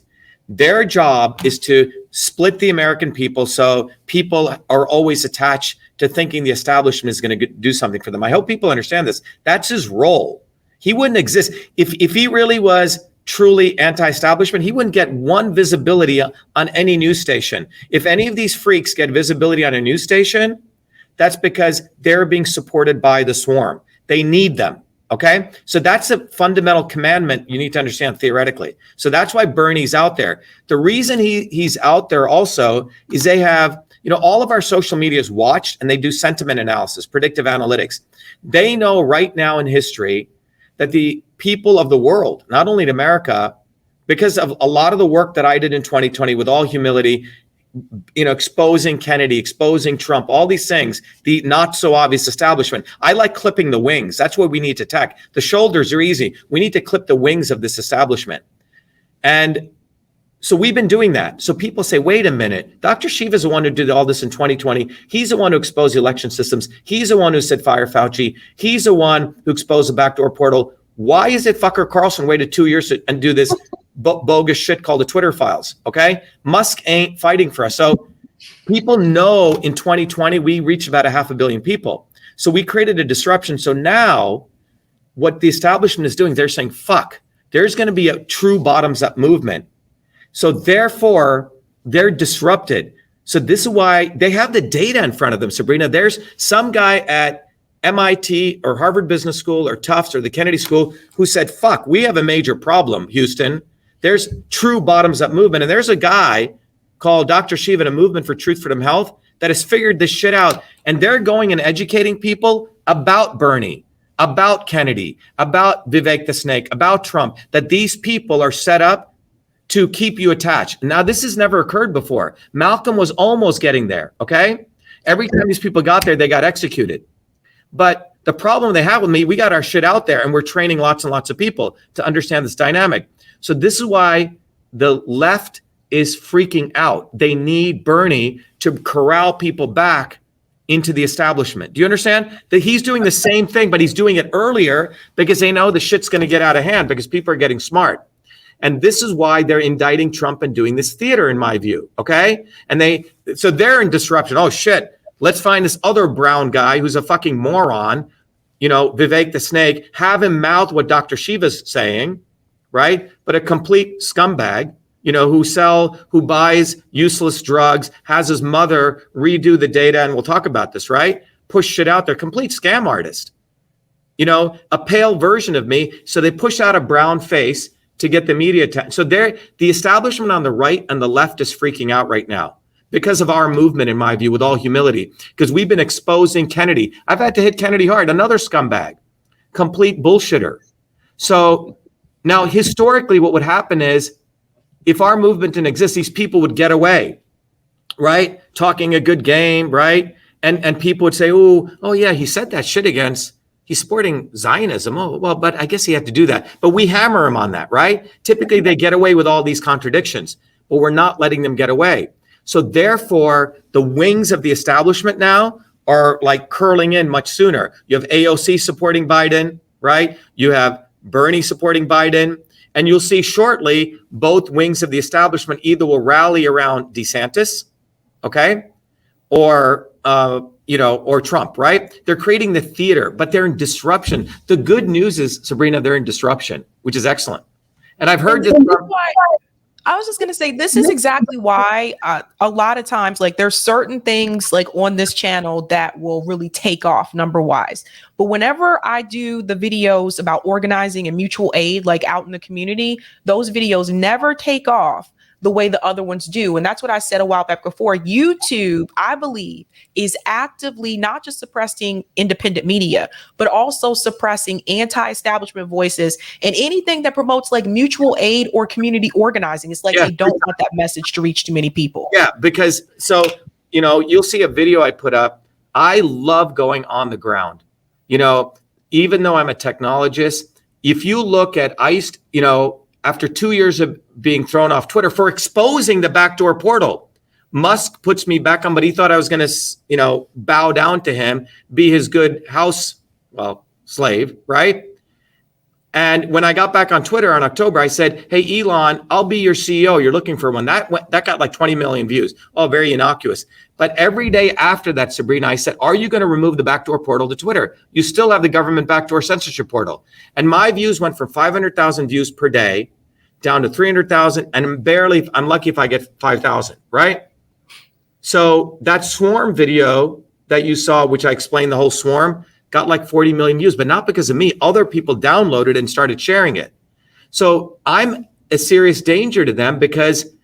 Their job is to split the American people so people are always attached to thinking the establishment is going to do something for them. I hope people understand this. That's his role. He wouldn't exist. If he really was truly anti-establishment, he wouldn't get one visibility on any news station. If any of these freaks get visibility on a news station, that's because they're being supported by the swarm. They need them, okay? So that's a fundamental commandment you need to understand theoretically. So that's why Bernie's out there. The reason he's out there also is they have, all of our social media is watched and they do sentiment analysis, predictive analytics. They know right now in history that the people of the world, not only in America, because of a lot of the work that I did in 2020 with all humility, exposing Kennedy, exposing Trump, all these things, the not so obvious establishment. I like clipping the wings. That's what we need to attack. The shoulders are easy. We need to clip the wings of this establishment. And so we've been doing that. So people say, wait a minute, Dr. Shiva is the one who did all this in 2020. He's the one who exposed the election systems. He's the one who said fire Fauci. He's the one who exposed the backdoor portal. Why is it Fucker Carlson waited 2 years and do this bogus shit called the Twitter files? Okay. Musk ain't fighting for us. So people know in 2020, we reached about 500 million people. So we created a disruption. So now what the establishment is doing, they're saying, fuck, there's going to be a true bottoms up movement. So therefore, they're disrupted. So this is why they have the data in front of them, Sabrina. There's some guy at MIT or Harvard Business School or Tufts or the Kennedy School who said, fuck, we have a major problem, Houston. There's true bottoms up movement. And there's a guy called Dr. Shiva and a Movement for Truth, Freedom, Health that has figured this shit out. And they're going and educating people about Bernie, about Kennedy, about Vivek the Snake, about Trump, that these people are set up to keep you attached. Now, this has never occurred before. Malcolm was almost getting there, okay? Every time these people got there, they got executed. But the problem they have with me, we got our shit out there and we're training lots and lots of people to understand this dynamic. So this is why the left is freaking out. They need Bernie to corral people back into the establishment. Do you understand that he's doing the same thing, but he's doing it earlier because they know the shit's going to get out of hand because people are getting smart. And this is why they're indicting Trump and doing this theater, in my view. Okay. And so they're in disruption. Oh shit. Let's find this other brown guy who's a fucking moron, Vivek the snake, have him mouth what Dr. Shiva's saying, right? But a complete scumbag, who buys useless drugs, has his mother redo the data, and we'll talk about this, right? Push shit out there, complete scam artist, a pale version of me. So they push out a brown face to get the media attention. So the establishment on the right and the left is freaking out right now because of our movement, in my view, with all humility, because we've been exposing Kennedy. I've had to hit Kennedy hard, another scumbag, complete bullshitter. So now historically, what would happen is if our movement didn't exist, these people would get away, right? Talking a good game, right? And people would say, oh yeah, he said that shit against, he's supporting Zionism. Oh, well, but I guess he had to do that. But we hammer him on that, right? Typically, they get away with all these contradictions, but we're not letting them get away. So therefore, the wings of the establishment now are like curling in much sooner. You have AOC supporting Biden, right? You have Bernie supporting Biden. And you'll see shortly, both wings of the establishment either will rally around DeSantis, okay? Or Trump, right? They're creating the theater, but they're in disruption. The good news is, Sabrina, they're in disruption, which is excellent. And I've heard this. I was just going to say, this is exactly why a lot of times, like, there's certain things like on this channel that will really take off number wise. But whenever I do the videos about organizing and mutual aid, like out in the community, those videos never take off the way the other ones do. And that's what I said a while back before. YouTube, I believe, is actively not just suppressing independent media, but also suppressing anti-establishment voices and anything that promotes like mutual aid or community organizing. It's like they don't want that message to reach too many people. Yeah, because you'll see a video I put up. I love going on the ground. Even though I'm a technologist, if you look at ICE, after 2 years of being thrown off Twitter for exposing the backdoor portal, Musk puts me back on, but he thought I was going to, bow down to him, be his good slave, right? And when I got back on Twitter in October, I said, hey, Elon, I'll be your CEO. You're looking for one. That got like 20 million views. Oh, very innocuous. But every day after that, Sabrina, I said, are you going to remove the backdoor portal to Twitter? You still have the government backdoor censorship portal. And my views went from 500,000 views per day down to 300,000. And I'm lucky if I get 5,000, right? So that swarm video that you saw, which I explained the whole swarm, got like 40 million views, but not because of me. Other people downloaded and started sharing it. So I'm a serious danger to them because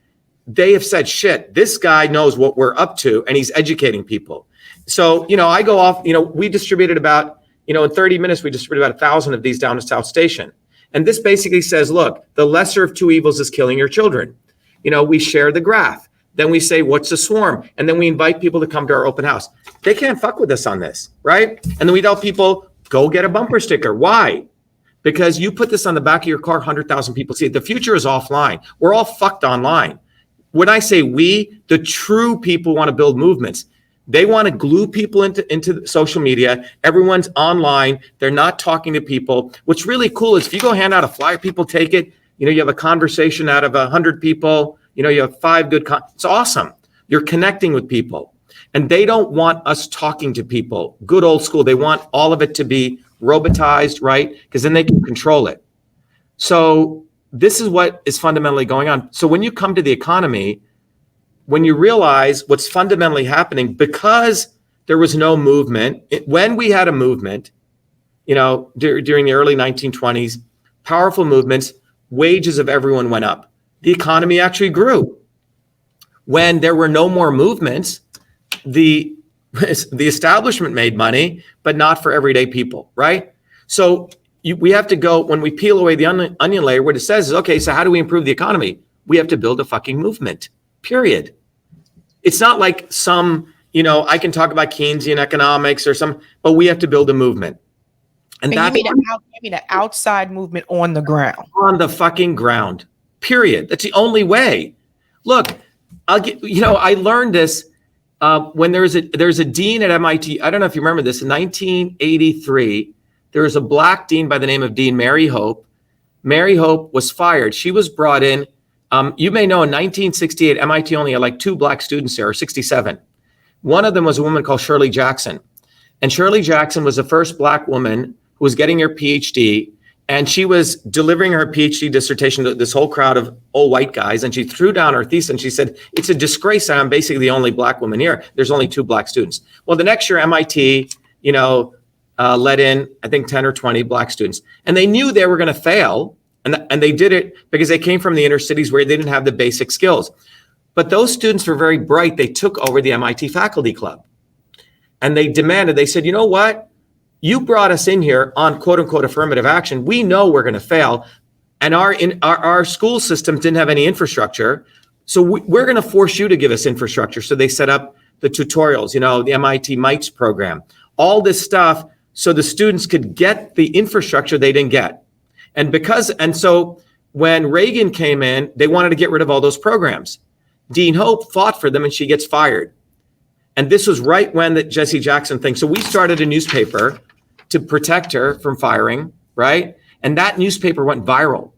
they have said, shit, this guy knows what we're up to and he's educating people. So, I go off, we distributed about, in 30 minutes, we distributed about 1,000 of these down to South Station. And this basically says, look, the lesser of two evils is killing your children. We share the graph. Then we say, what's a swarm? And then we invite people to come to our open house. They can't fuck with us on this, right? And then we tell people, go get a bumper sticker. Why? Because you put this on the back of your car, 100,000 people see it. The future is offline. We're all fucked online. When I say we, the true people want to build movements. They want to glue people into social media. Everyone's online. They're not talking to people. What's really cool is if you go hand out a flyer, people take it. You have a conversation out of 100 people. You have 5 good. It's awesome. You're connecting with people. And they don't want us talking to people. Good old school. They want all of it to be robotized, right? Because then they can control it. So this is what is fundamentally going on. So when you come to the economy, when you realize what's fundamentally happening, because there was no movement, when we had a movement, during the early 1920s, powerful movements, wages of everyone went up. The economy actually grew. When there were no more movements, the establishment made money, but not for everyday people, right? So we have to go, when we peel away the onion layer, what it says is, okay, so how do we improve the economy? We have to build a fucking movement, period. It's not like some, I can talk about Keynesian economics or but we have to build a movement. And that's you mean an outside movement on the ground. On the fucking ground. Period. That's the only way. Look, I learned this when there's a dean at MIT, I don't know if you remember this, in 1983, there was a black dean by the name of Dean Mary Hope. Mary Hope was fired. She was brought in. You may know in 1968, MIT only had like 2 black students there, or 67. One of them was a woman called Shirley Jackson. And Shirley Jackson was the first black woman who was getting her PhD. And she was delivering her PhD dissertation to this whole crowd of old white guys. And she threw down her thesis and she said, it's a disgrace that I'm basically the only black woman here. There's only 2 black students. Well, the next year, MIT, let in, I think, 10 or 20 black students. And they knew they were going to fail. And they did it because they came from the inner cities where they didn't have the basic skills. But those students were very bright. They took over the MIT faculty club. And they demanded, they said, you know what? You brought us in here on quote unquote affirmative action. We know we're going to fail. And our school systems didn't have any infrastructure. So we're going to force you to give us infrastructure. So they set up the tutorials, the MIT MITES program, all this stuff so the students could get the infrastructure they didn't get. And so when Reagan came in, they wanted to get rid of all those programs. Dean Hope fought for them and she gets fired. And this was right when the Jesse Jackson thing. So we started a newspaper to protect her from firing, right? And that newspaper went viral.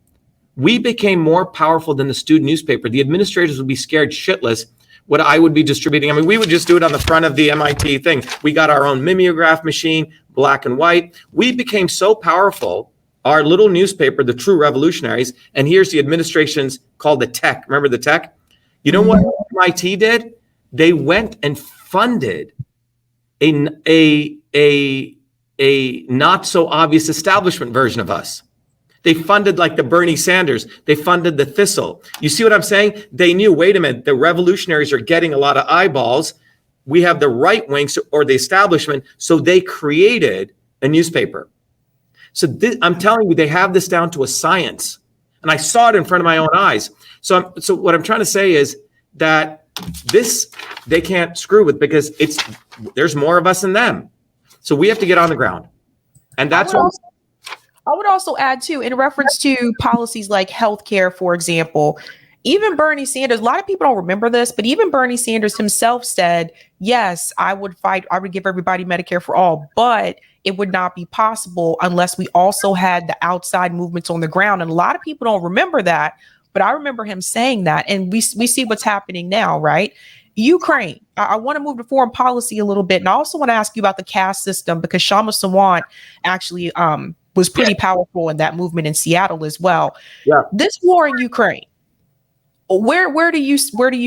We became more powerful than the student newspaper. The administrators would be scared shitless what I would be distributing. I mean, we would just do it on the front of the MIT thing. We got our own mimeograph machine, black and white. We became so powerful, our little newspaper, the True Revolutionaries, and here's the administration's called the Tech. Remember the Tech? You know what MIT did? They went and funded a not so obvious establishment version of us. They funded like the Bernie Sanders. They funded the Thistle. You see what I'm saying? They knew, wait a minute, the revolutionaries are getting a lot of eyeballs. We have the right wings or the establishment. So they created a newspaper. So I'm telling you, they have this down to a science. And I saw it in front of my own eyes. So what I'm trying to say is that this, they can't screw with because there's more of us than them. So we have to get on the ground. And that's what I would also add too, in reference to policies like healthcare, for example, even Bernie Sanders, a lot of people don't remember this, but even Bernie Sanders himself said, yes, I would give everybody Medicare for all, but it would not be possible unless we also had the outside movements on the ground. And a lot of people don't remember that, but I remember him saying that. And we see what's happening now, right? Ukraine. I want to move to foreign policy a little bit. And I also want to ask you about the caste system, because Shama Sawant actually was pretty powerful in that movement in Seattle as well. Yeah. This war in Ukraine, where do you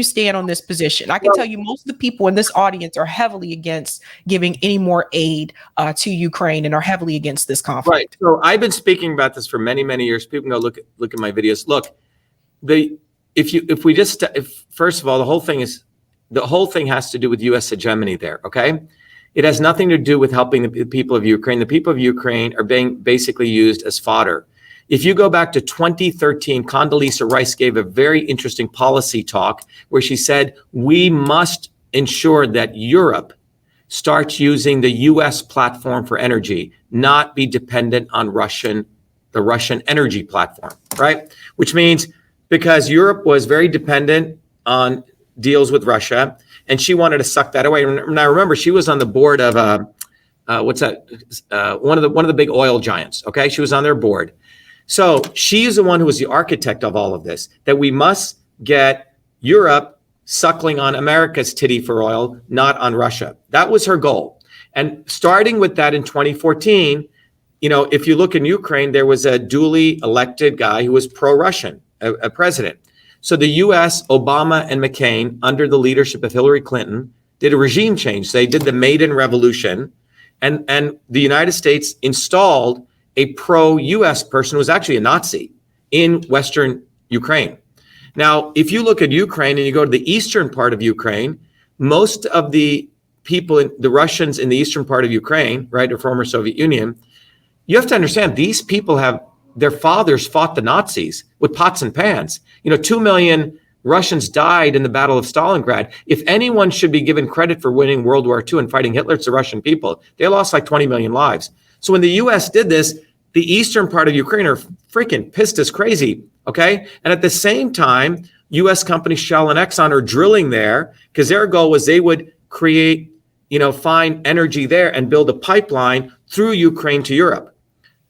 stand on this position? I can tell you most of the people in this audience are heavily against giving any more aid to Ukraine and are heavily against this conflict. Right. So I've been speaking about this for many, many years. People can go look at my videos. Look, first of all, the whole thing has to do with U.S. hegemony there. Okay. It has nothing to do with helping the people of Ukraine. The people of Ukraine are being basically used as fodder. If you go back to 2013, Condoleezza Rice gave a very interesting policy talk where she said, we must ensure that Europe starts using the US platform for energy, not be dependent on the Russian energy platform, right? Which means because Europe was very dependent on deals with Russia, and she wanted to suck that away. And I remember she was on the board of one of the big oil giants. Okay, she was on their board. So she's the one who was the architect of all of this. That we must get Europe suckling on America's titty for oil, not on Russia. That was her goal. And starting with that in 2014, if you look in Ukraine, there was a duly elected guy who was pro-Russian, a president. So the U.S., Obama and McCain, under the leadership of Hillary Clinton, did a regime change. They did the Maidan Revolution, and the United States installed a pro-U.S. person who was actually a Nazi in Western Ukraine. Now, if you look at Ukraine and you go to the eastern part of Ukraine, most of the people, the Russians in the eastern part of Ukraine, right, the former Soviet Union, you have to understand these people their fathers fought the Nazis with pots and pans. 2 million Russians died in the Battle of Stalingrad. If anyone should be given credit for winning World War II and fighting Hitler, it's the Russian people. They lost like 20 million lives. So when the U.S. did this, the eastern part of Ukraine are freaking pissed as crazy, okay? And at the same time, U.S. companies Shell and Exxon are drilling there because their goal was they would create, find energy there and build a pipeline through Ukraine to Europe.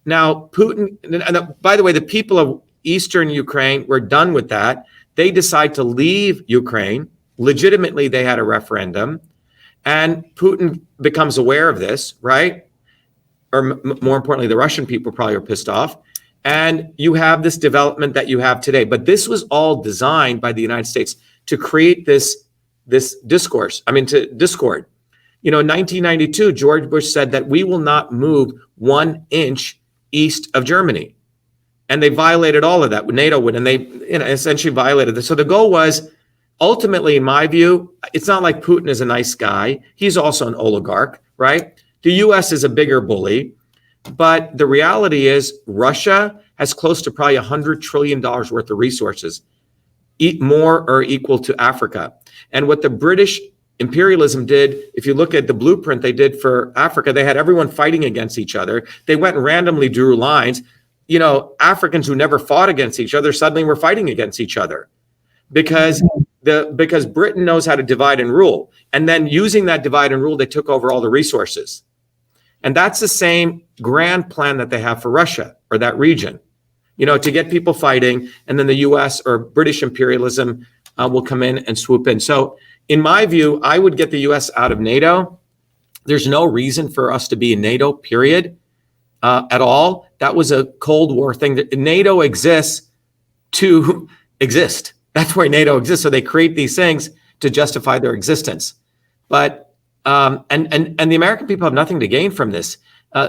Now, Putin, and by the way, the people of Eastern Ukraine were done with that. They decide to leave Ukraine. Legitimately, they had a referendum. And Putin becomes aware of this, right? Or more importantly, the Russian people probably are pissed off. And you have this development that you have today. But this was all designed by the United States to create this discord. In 1992, George Bush said that we will not move 1 inch east of Germany. And they violated all of that. NATO would, and they essentially violated this. So the goal was, ultimately, in my view, it's not like Putin is a nice guy. He's also an oligarch, right? The US is a bigger bully. But the reality is Russia has close to probably $100 trillion worth of resources, more or equal to Africa. And what the British imperialism did, if you look at the blueprint they did for Africa, they had everyone fighting against each other. They went and randomly drew lines. Africans who never fought against each other suddenly were fighting against each other because Britain knows how to divide and rule. And then using that divide and rule, they took over all the resources. And that's the same grand plan that they have for Russia or that region, to get people fighting. And then the US or British imperialism will come in and swoop in. So in my view, I would get the US out of NATO. There's no reason for us to be in NATO, period, at all. That was a Cold War thing. NATO exists to exist. That's why NATO exists. So they create these things to justify their existence. But and the American people have nothing to gain from this.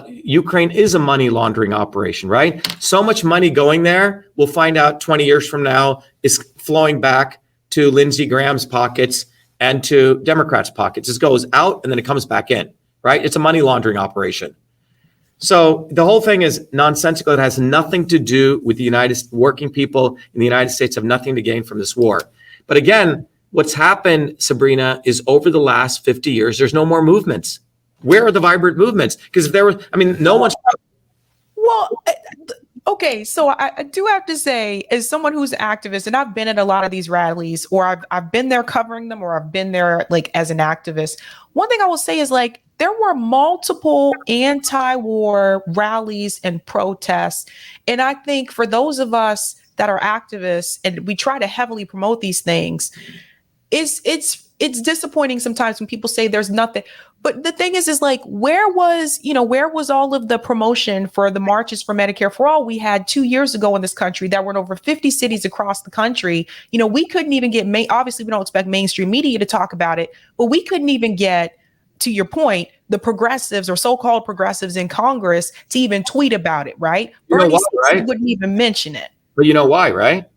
Ukraine is a money laundering operation, right? So much money going there, we'll find out 20 years from now, is flowing back to Lindsey Graham's pockets and to Democrats' pockets. It goes out and then it comes back in, right? It's a money laundering operation. So the whole thing is nonsensical. It has nothing to do with working people in the United States have nothing to gain from this war. But again, what's happened, Sabrina, is over the last 50 years, there's no more movements. Where are the vibrant movements? Because if there were, no one's. Well, okay. So I do have to say, as someone who's an activist, and I've been at a lot of these rallies, or I've been there covering them, or I've been there as an activist. One thing I will say is there were multiple anti-war rallies and protests. And I think for those of us that are activists and we try to heavily promote these things, it's disappointing sometimes when people say there's nothing. But the thing is where was all of the promotion for the marches for Medicare for All we had 2 years ago in this country that were in over 50 cities across the country? We couldn't even get obviously we don't expect mainstream media to talk about it, but we couldn't even get, to your point, the progressives or so-called progressives in Congress to even tweet about it, right? Bernie Sanders wouldn't even mention it. But you know why, right?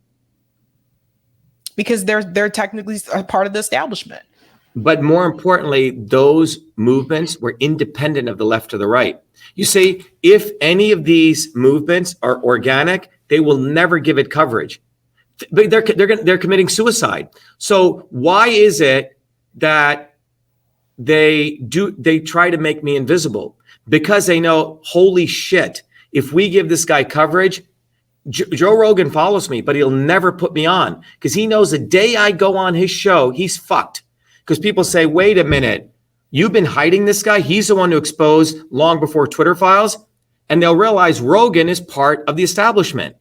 Because they're technically a part of the establishment. But more importantly, those movements were independent of the left or the right. You see, if any of these movements are organic, they will never give it coverage. They're committing suicide. So why is it that they try to make me invisible? Because they know, holy shit, if we give this guy coverage, Joe Rogan follows me, but he'll never put me on because he knows the day I go on his show, he's fucked. Because people say, wait a minute, you've been hiding this guy. He's the one who exposed long before Twitter files. And they'll realize Rogan is part of the establishment.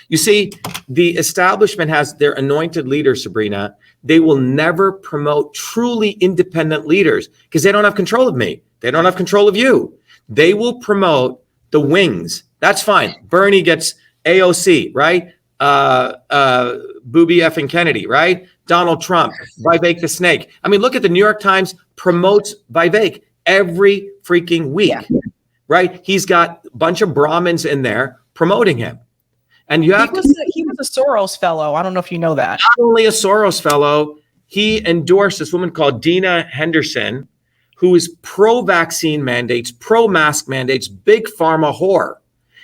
You see, the establishment has their anointed leaders, Sabrina. They will never promote truly independent leaders because they don't have control of me. They don't have control of you. They will promote the wings. That's fine. Bernie gets AOC, right? Booby effing Kennedy, right? Donald Trump, Vivek the Snake. Look at the New York Times promotes Vivek every freaking week, right? He's got a bunch of Brahmins in there promoting him. And he was a Soros fellow. I don't know if you know that. Not only a Soros fellow, he endorsed this woman called Dina Henderson, who is pro-vaccine mandates, pro-mask mandates, big pharma whore.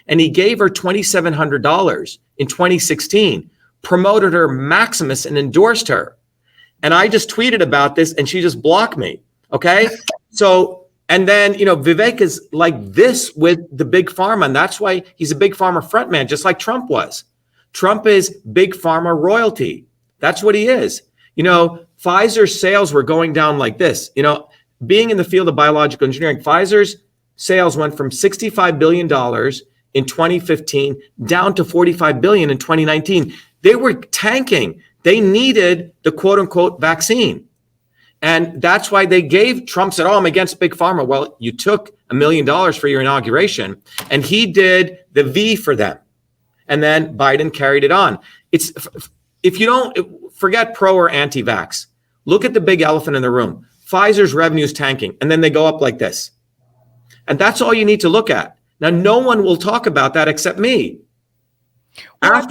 And he gave her $2,700 in 2016, promoted her Maximus and endorsed her. And I just tweeted about this and she just blocked me. Okay. So, and then, Vivek is like this with the big pharma. And that's why he's a big pharma frontman, just like Trump was. Trump is big pharma royalty. That's what he is. Pfizer's sales were going down like this. Being in the field of biological engineering, Pfizer's sales went from $65 billion in 2015 down to $45 billion in 2019. They were tanking. They needed the quote unquote vaccine. And that's why Trump said, I'm against big pharma. Well, you took $1 million for your inauguration, and he did the V for them. And then Biden carried it on. If you don't forget pro or anti-vax, look at the big elephant in the room. Pfizer's revenue is tanking, and then they go up like this. And that's all you need to look at. Now, no one will talk about that except me. Well,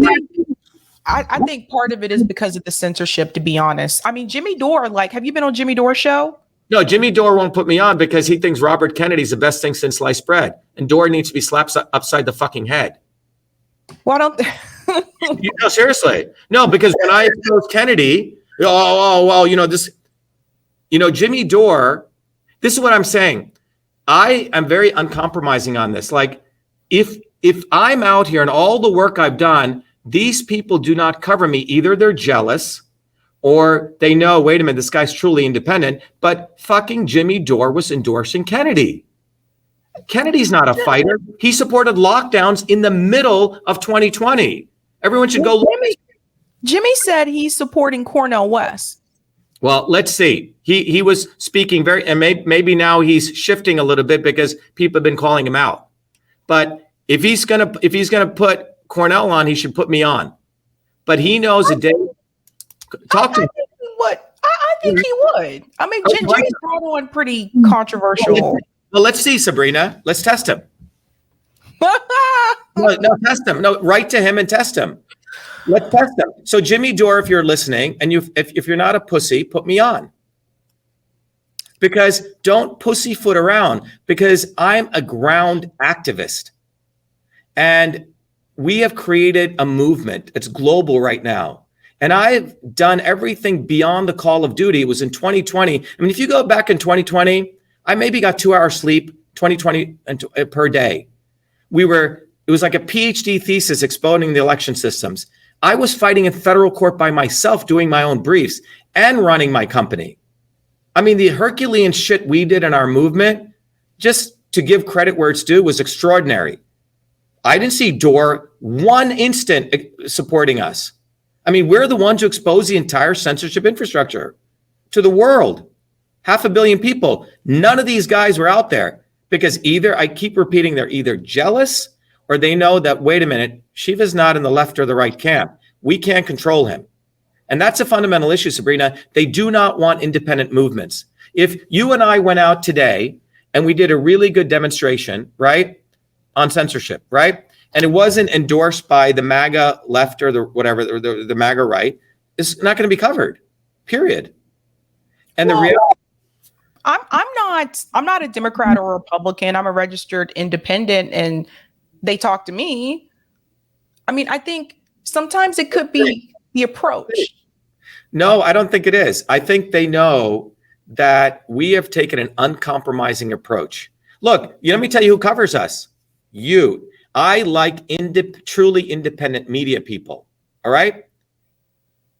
I think part of it is because of the censorship, to be honest. I mean, Jimmy Dore, have you been on Jimmy Dore's show? No, Jimmy Dore won't put me on because he thinks Robert Kennedy's the best thing since sliced bread. And Dore needs to be slapped upside the fucking head. Well, don't. No, seriously. No, because when I exposed Kennedy, Jimmy Dore, this is what I'm saying. I am very uncompromising on this. If I'm out here and all the work I've done, these people do not cover me. Either they're jealous or they know, wait a minute, this guy's truly independent, but fucking Jimmy Dore was endorsing Kennedy. Kennedy's not a fighter. He supported lockdowns in the middle of 2020. Everyone should go look. Jimmy said he's supporting Cornel West. Well, let's see. He was speaking and maybe now he's shifting a little bit because people have been calling him out. But if he's gonna put Cornell on, he should put me on. But he knows a day. Talk to me. I think he would. I mean, Jimmy's brought on pretty controversial. Well, let's see, Sabrina. Let's test him. No, test him. No, write to him and test him. Let's test him. So, Jimmy Dore, if you're listening, and if you're not a pussy, put me on. Because don't pussyfoot around. Because I'm a ground activist, and we have created a movement. It's global right now. And I've done everything beyond the call of duty. It was in 2020. I mean, if you go back in 2020, I maybe got 2 hours sleep, 2020 per day. It was like a PhD thesis exposing the election systems. I was fighting in federal court by myself, doing my own briefs and running my company. I mean, the Herculean shit we did in our movement, just to give credit where it's due, was extraordinary. I didn't see Dore one instant supporting us. I mean, we're the ones who exposed the entire censorship infrastructure to the world. 500 million people. None of these guys were out there because I keep repeating, they're either jealous or they know that, wait a minute, Shiva's not in the left or the right camp. We can't control him. And that's a fundamental issue, Sabrina. They do not want independent movements. If you and I went out today and we did a really good demonstration, right, on censorship, right, and it wasn't endorsed by the MAGA left or the MAGA right, it's not going to be covered, period. And the reality. I'm not a Democrat or a Republican. I'm a registered independent, and they talk to me. I mean, I think sometimes it could be the approach. No, I don't think it is. I think they know that we have taken an uncompromising approach. Look, let me tell you who covers us. You. I like truly independent media people. All right?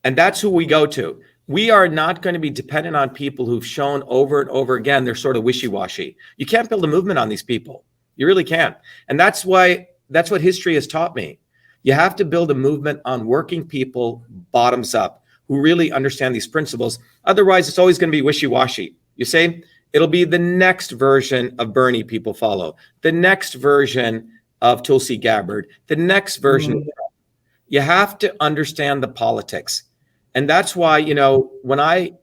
And that's who we go to. We are not going to be dependent on people who've shown over and over again they're sort of wishy-washy. You can't build a movement on these people. You really can't. And that's what history has taught me. You have to build a movement on working people bottoms up who really understand these principles. Otherwise, it's always going to be wishy-washy. You see, it'll be the next version of Bernie people follow, the next version of Tulsi Gabbard, the next version. You have to understand the politics. And that's why, when I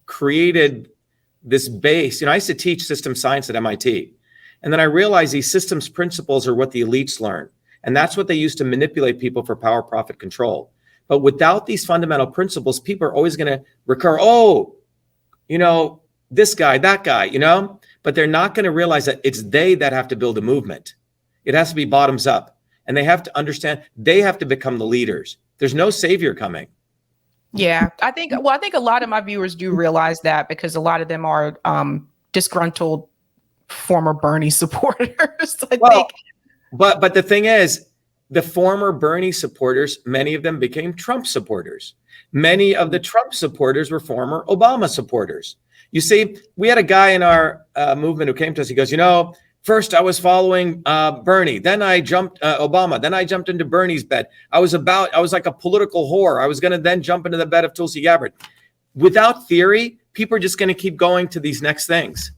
created this base, I used to teach system science at MIT. And then I realized these systems principles are what the elites learn. And that's what they use to manipulate people for power, profit, control. But without these fundamental principles, people are always going to recur, this guy, that guy, but they're not going to realize that it's they that have to build a movement. It has to be bottoms up. And they have to understand they have to become the leaders. There's no savior coming. Yeah, I think a lot of my viewers do realize that because a lot of them are disgruntled former Bernie supporters. I think. But the thing is, the former Bernie supporters, many of them became Trump supporters. Many of the Trump supporters were former Obama supporters. You see, we had a guy in our movement who came to us. He goes, you know, first I was following Bernie, then I jumped Obama, then I jumped into Bernie's bed. I was like a political whore. I was going to then jump into the bed of Tulsi Gabbard. Without theory, people are just going to keep going to these next things.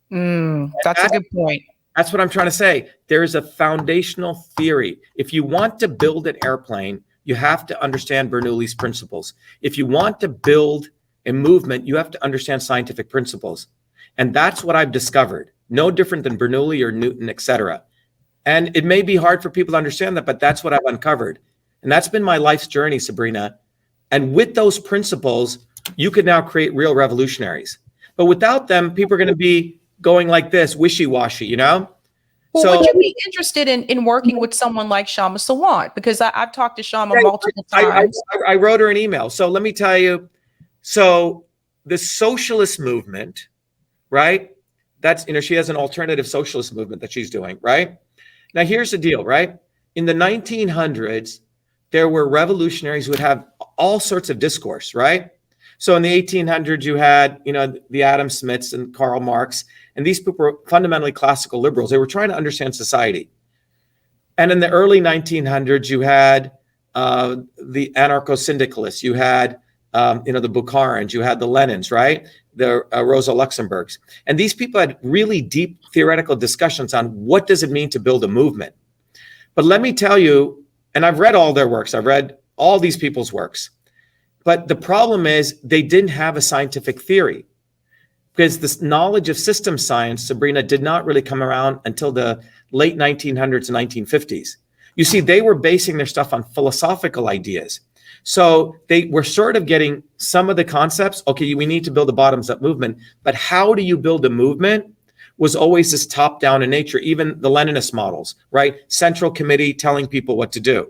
That's a good point. That's what I'm trying to say. There is a foundational theory. If you want to build an airplane, you have to understand Bernoulli's principles. If you want to build a movement, you have to understand scientific principles. And that's what I've discovered. No different than Bernoulli or Newton, etc. And it may be hard for people to understand that, but that's what I've uncovered. And that's been my life's journey, Sabrina. And with those principles, you could now create real revolutionaries. But without them, people are going to be going like this, wishy-washy, you know? Well, So, would you be interested in working with someone like Shama Sawant? Because I've talked to Shama multiple times. I wrote her an email. So let me tell you, so the socialist movement, right? That's, you know, she has an alternative socialist movement that she's doing, right? Now, here's the deal, right? In the 1900s, there were revolutionaries who would have all sorts of discourse, right? So in the 1800s, you had, you know, the Adam Smiths and Karl Marx, and these people were fundamentally classical liberals. They were trying to understand society. And in the early 1900s, you had the anarcho-syndicalists, you had, you know, the Bukharins, you had the Lenins, right? The Rosa Luxemburgs. And these people had really deep theoretical discussions on what does it mean to build a movement. But let me tell you, and I've read all their works, I've read all these people's works. But the problem is they didn't have a scientific theory, because this knowledge of system science, Sabrina, did not really come around until the late 1900s and 1950s. You see, they were basing their stuff on philosophical ideas. So they were sort of getting some of the concepts. Okay, we need to build a bottoms up movement, but how do you build a movement was always this top down in nature, even the Leninist models, right? Central committee telling people what to do.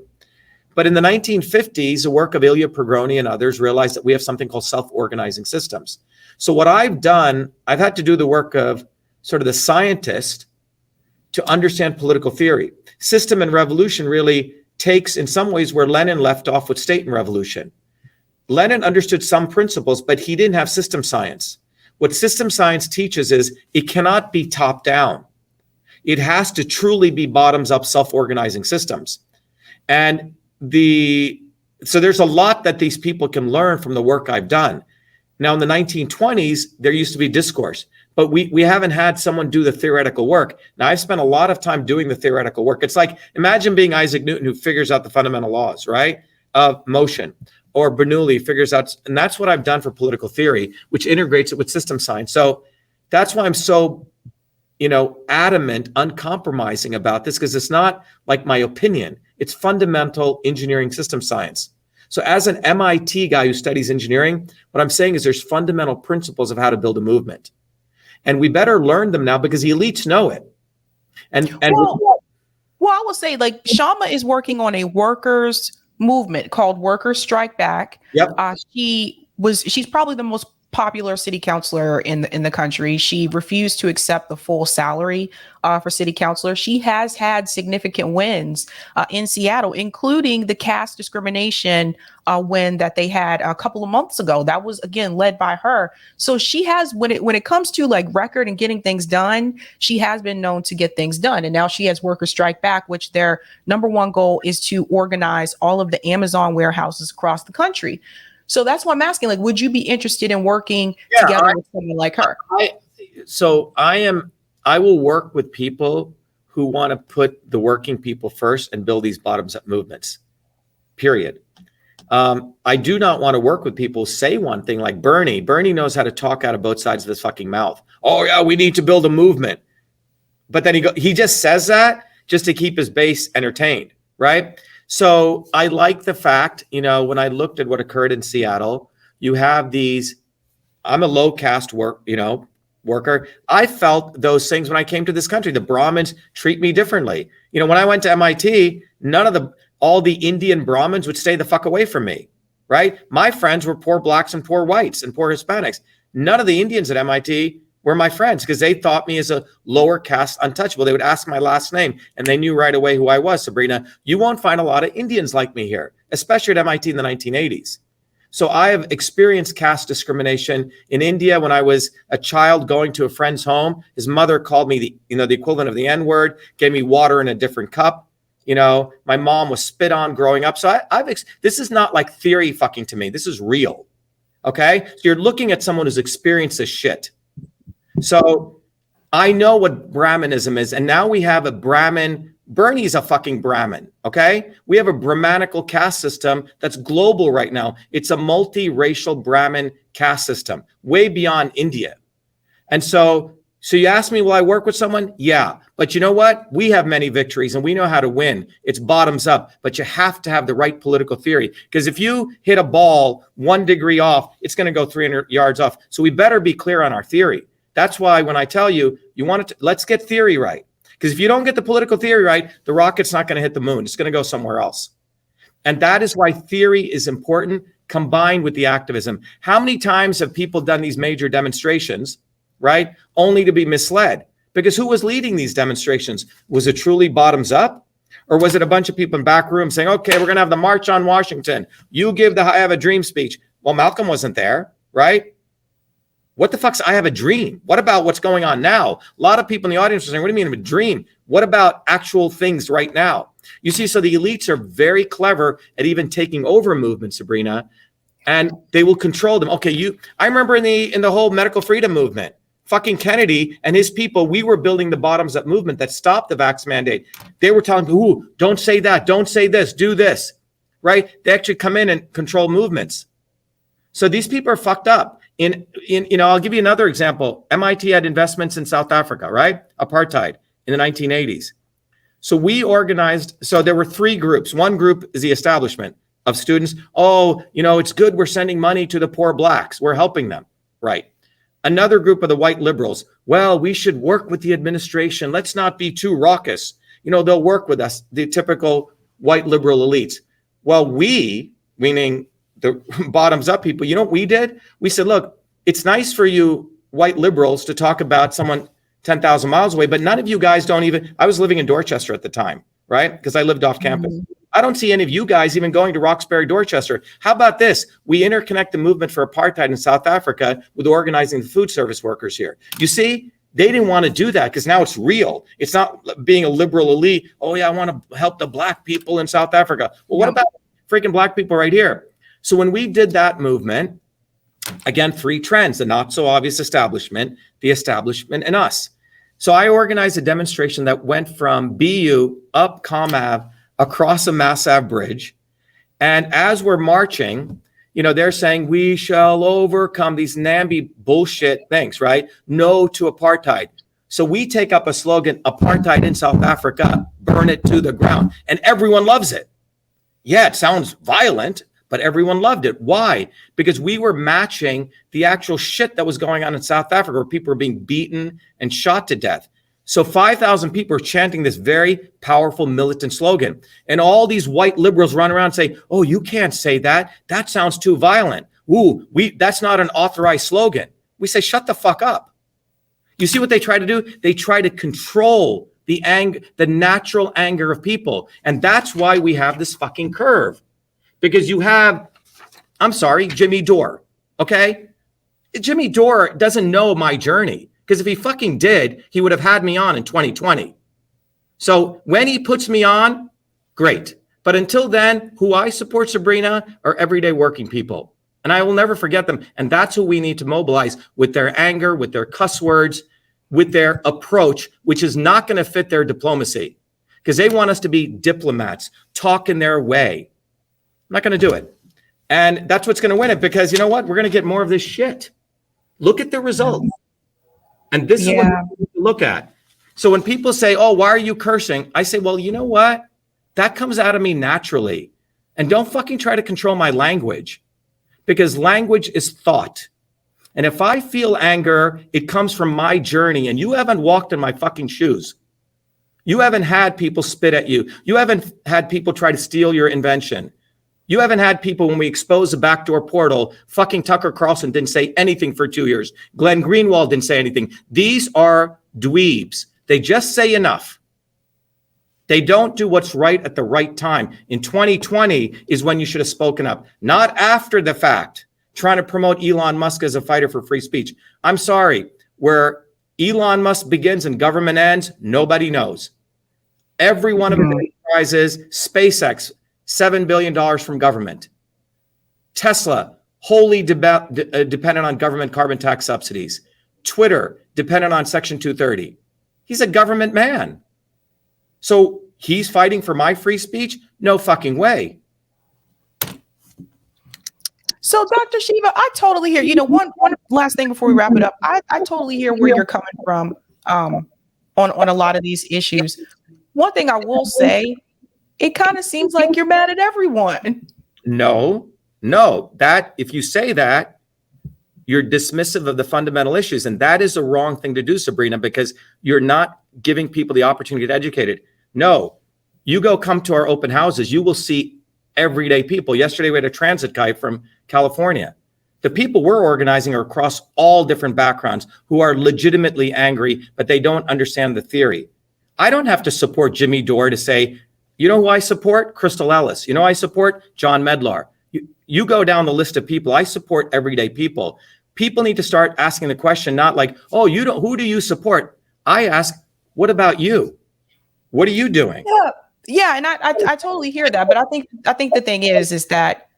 But in the 1950s, the work of Ilya Prigogine and others realized that we have something called self-organizing systems. So what I've done, I've had to do the work of sort of the scientist to understand political theory. System and revolution really takes, in some ways, where Lenin left off with state and revolution. Lenin understood some principles, but he didn't have system science. What system science teaches is it cannot be top down. It has to truly be bottoms up self-organizing systems. And so there's a lot that these people can learn from the work I've done. Now, in the 1920s, there used to be discourse, but we haven't had someone do the theoretical work. Now, I've spent a lot of time doing the theoretical work. It's like, imagine being Isaac Newton, who figures out the fundamental laws, right, of motion, or Bernoulli figures out, and that's what I've done for political theory, which integrates it with system science. So that's why I'm so, you know, adamant, uncompromising about this, because it's not like my opinion. It's fundamental engineering system science. So as an MIT guy who studies engineering, what I'm saying is there's fundamental principles of how to build a movement. And we better learn them now, because the elites know it. And well, I will say, like, Shama is working on a workers movement called Workers Strike Back. Yep. She's probably the most popular city councilor in the country. She refused to accept the full salary for city councilor. She has had significant wins in Seattle, including the caste discrimination win that they had a couple of months ago. That was, again, led by her. So she has, when it comes to like record and getting things done, she has been known to get things done. And now she has Workers Strike Back, which their number one goal is to organize all of the Amazon warehouses across the country. So that's why I'm asking, like, would you be interested in working together with someone like her? I will work with people who want to put the working people first and build these bottoms up movements, period. I do not want to work with people who say one thing like Bernie. Bernie knows how to talk out of both sides of his fucking mouth. Oh yeah, we need to build a movement. But then he just says that just to keep his base entertained, right? So I like the fact, you know, when I looked at what occurred in Seattle, you have these, I'm a low caste worker. I felt those things when I came to this country. The Brahmins treat me differently. You know, when I went to MIT, all the Indian Brahmins would stay the fuck away from me, right? My friends were poor blacks and poor whites and poor Hispanics. None of the Indians at MIT were my friends because they thought me as a lower caste untouchable. They would ask my last name and they knew right away who I was. Sabrina, you won't find a lot of Indians like me here, especially at MIT in the 1980s. So I have experienced caste discrimination in India when I was a child going to a friend's home. His mother called me the equivalent of the N-word, gave me water in a different cup. My mom was spit on growing up. So this is not like theory fucking to me. This is real. Okay. So you're looking at someone who's experienced this shit. So I know what Brahmanism is. And now we have a Brahmin. Bernie's a fucking Brahmin. Okay. We have a Brahmanical caste system that's global right now. It's a multiracial Brahmin caste system way beyond India. And so you ask me, will I work with someone? Yeah. But you know what? We have many victories and we know how to win. It's bottoms up, but you have to have the right political theory. Because if you hit a ball 1 degree off, it's going to go 300 yards off. So we better be clear on our theory. That's why when I tell you, let's get theory right. Because if you don't get the political theory right, the rocket's not going to hit the moon. It's going to go somewhere else. And that is why theory is important combined with the activism. How many times have people done these major demonstrations, right, only to be misled? Because who was leading these demonstrations? Was it truly bottoms up? Or was it a bunch of people in back rooms saying, okay, we're going to have the March on Washington. You give the I Have a Dream speech. Well, Malcolm wasn't there, right? What the fuck's I Have a Dream? What about what's going on now? A lot of people in the audience are saying, what do you mean a dream? What about actual things right now? You see, so the elites are very clever at even taking over a movement, Sabrina, and they will control them. Okay, I remember in the whole medical freedom movement, fucking Kennedy and his people, we were building the bottoms up movement that stopped the vax mandate. They were telling people, ooh, don't say that, don't say this, do this, right? They actually come in and control movements. So these people are fucked up. I'll give you another example. MIT had investments in South Africa, right? Apartheid in the 1980s. So we organized, so there were 3 groups. One group is the establishment of students. Oh, it's good we're sending money to the poor blacks. We're helping them, right? Another group of the white liberals. Well, we should work with the administration. Let's not be too raucous. They'll work with us, the typical white liberal elites. Well, we, meaning the bottoms up people, you know what we did? We said, look, it's nice for you white liberals to talk about someone 10,000 miles away, but none of you guys I was living in Dorchester at the time, right? Because I lived off campus. I don't see any of you guys even going to Roxbury, Dorchester. How about this? We interconnect the movement for apartheid in South Africa with organizing the food service workers here. You see, they didn't want to do that because now it's real. It's not being a liberal elite. Oh yeah, I want to help the black people in South Africa. Well, what about freaking black people right here? So when we did that movement, again, 3 trends: the not so obvious establishment, the establishment, and us. So I organized a demonstration that went from BU up Comm Ave across a Mass Ave bridge. And as we're marching, they're saying we shall overcome these namby bullshit things, right? No to apartheid. So we take up a slogan, apartheid in South Africa, burn it to the ground. And everyone loves it. Yeah, it sounds violent, but everyone loved it. Why? Because we were matching the actual shit that was going on in South Africa where people were being beaten and shot to death. So 5,000 people are chanting this very powerful militant slogan. And all these white liberals run around and say, oh, you can't say that. That sounds too violent. Ooh, that's not an authorized slogan. We say, shut the fuck up. You see what they try to do? They try to control the natural anger of people. And that's why we have this fucking curve. Because you have, Jimmy Dore, okay? Jimmy Dore doesn't know my journey. Because if he fucking did, he would have had me on in 2020. So when he puts me on, great. But until then, who I support, Sabrina, are everyday working people. And I will never forget them. And that's who we need to mobilize with their anger, with their cuss words, with their approach, which is not going to fit their diplomacy. Because they want us to be diplomats, talk in their way. I'm not going to do it. And that's what's going to win it. Because you know what? We're going to get more of this shit. Look at the results. And this is what we need to look at. So when people say, oh, why are you cursing? I say, well, you know what? That comes out of me naturally. And don't fucking try to control my language. Because language is thought. And if I feel anger, it comes from my journey. And you haven't walked in my fucking shoes. You haven't had people spit at you. You haven't had people try to steal your invention. You haven't had people, when we exposed the backdoor portal, fucking Tucker Carlson didn't say anything for 2 years. Glenn Greenwald didn't say anything. These are dweebs. They just say enough. They don't do what's right at the right time. In 2020 is when you should have spoken up, not after the fact, trying to promote Elon Musk as a fighter for free speech. I'm sorry, where Elon Musk begins and government ends, nobody knows. Every one of the prizes, SpaceX, $7 billion from government. Tesla, wholly dependent on government carbon tax subsidies. Twitter, dependent on Section 230. He's a government man. So he's fighting for my free speech? No fucking way. So, Dr. Shiva, I totally hear, one last thing before we wrap it up. I totally hear where you're coming from on a lot of these issues. One thing I will say, it kind of seems like you're mad at everyone. No, that if you say that, you're dismissive of the fundamental issues. And that is a wrong thing to do, Sabrina, because you're not giving people the opportunity to get educated. No, you come to our open houses, you will see everyday people. Yesterday, we had a transit guy from California. The people we're organizing are across all different backgrounds who are legitimately angry, but they don't understand the theory. I don't have to support Jimmy Dore to say, you know who I support? Crystal Ellis. You know who I support? John Medlar. You go down the list of people. I support everyday people. People need to start asking the question, not like, oh, who do you support? I ask, what about you? What are you doing? Yeah, and I totally hear that, but I think the thing is that,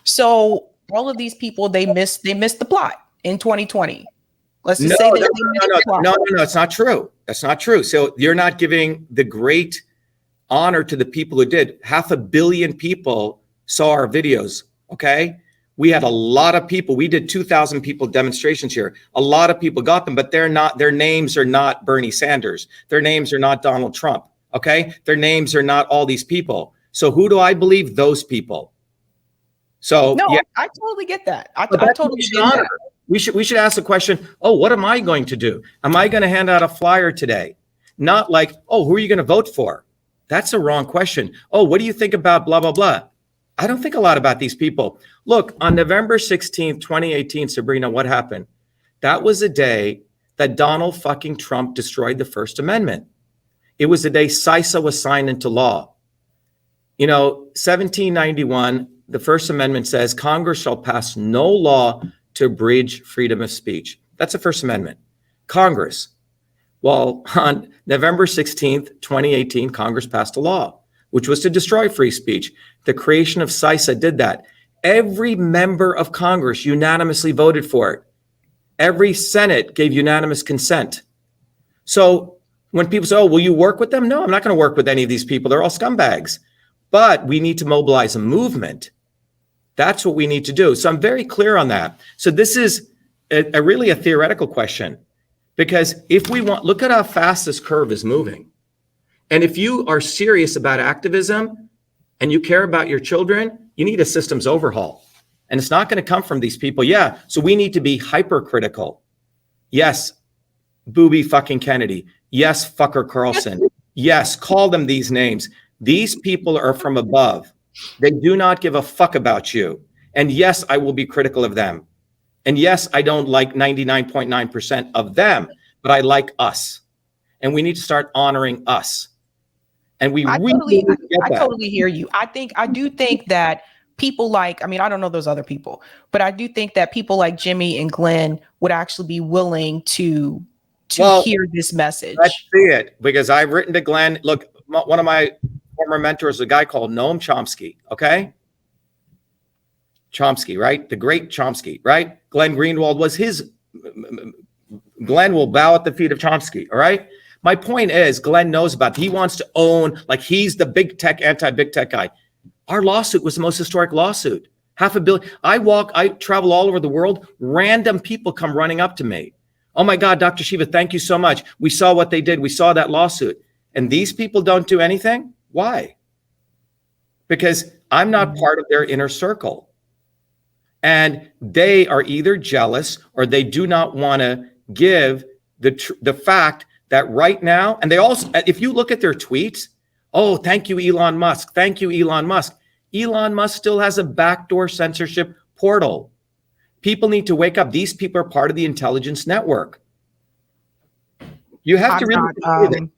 so all of these people, they missed the plot in 2020. Let's just say that no, it's not true. That's not true. So you're not giving the great honor to the people who did. 500 million people saw our videos. Okay. We had a lot of people. We did 2,000 people demonstrations here. A lot of people got them, but their names are not Bernie Sanders. Their names are not Donald Trump. Okay. Their names are not all these people. So who do I believe? Those people. So no, yeah. I totally get that. I totally get that. We should ask the question, oh, what am I going to do? Am I going to hand out a flyer today? Not like, oh, who are you going to vote for? That's a wrong question. Oh, what do you think about blah, blah, blah? I don't think a lot about these people. Look, on November 16th, 2018, Sabrina, what happened? That was a day that Donald fucking Trump destroyed the First Amendment. It was the day CISA was signed into law. 1791, the First Amendment says Congress shall pass no law to abridge freedom of speech. That's the First Amendment. Congress. Well, on November 16th, 2018, Congress passed a law, which was to destroy free speech. The creation of CISA did that. Every member of Congress unanimously voted for it. Every Senate gave unanimous consent. So when people say, oh, will you work with them? No, I'm not going to work with any of these people. They're all scumbags. But we need to mobilize a movement. That's what we need to do. So I'm very clear on that. So this is really a theoretical question, because if we want, look at how fast this curve is moving. And if you are serious about activism and you care about your children, you need a systems overhaul. And it's not going to come from these people. Yeah. So we need to be hypercritical. Yes. Booby fucking Kennedy. Yes. Fucker Carlson. Yes. Call them these names. These people are from above. They do not give a fuck about you. And yes, I will be critical of them. And yes, I don't like 99.9% of them, but I like us. And we need to start honoring us. And I totally hear you. I do think that people I don't know those other people, but I do think that people like Jimmy and Glenn would actually be willing to hear this message. Let's see it, because I've written to Glenn. Look, one of my former mentors, a guy called Noam Chomsky. Okay. Chomsky, right? The great Chomsky, right? Glenn Greenwald was his. Glenn will bow at the feet of Chomsky. All right. My point is, Glenn knows about it. He wants to own, like he's the big tech, anti-big tech guy. Our lawsuit was the most historic lawsuit. 500 million. I travel all over the world. Random people come running up to me. Oh my God, Dr. Shiva, thank you so much. We saw what they did. We saw that lawsuit. And these people don't do anything? Why? Because I'm not part of their inner circle. And they are either jealous or they do not want to give the fact that right now, and they also, if you look at their tweets, oh, thank you, Elon Musk. Thank you, Elon Musk. Elon Musk still has a backdoor censorship portal. People need to wake up. These people are part of the intelligence network. You have to really.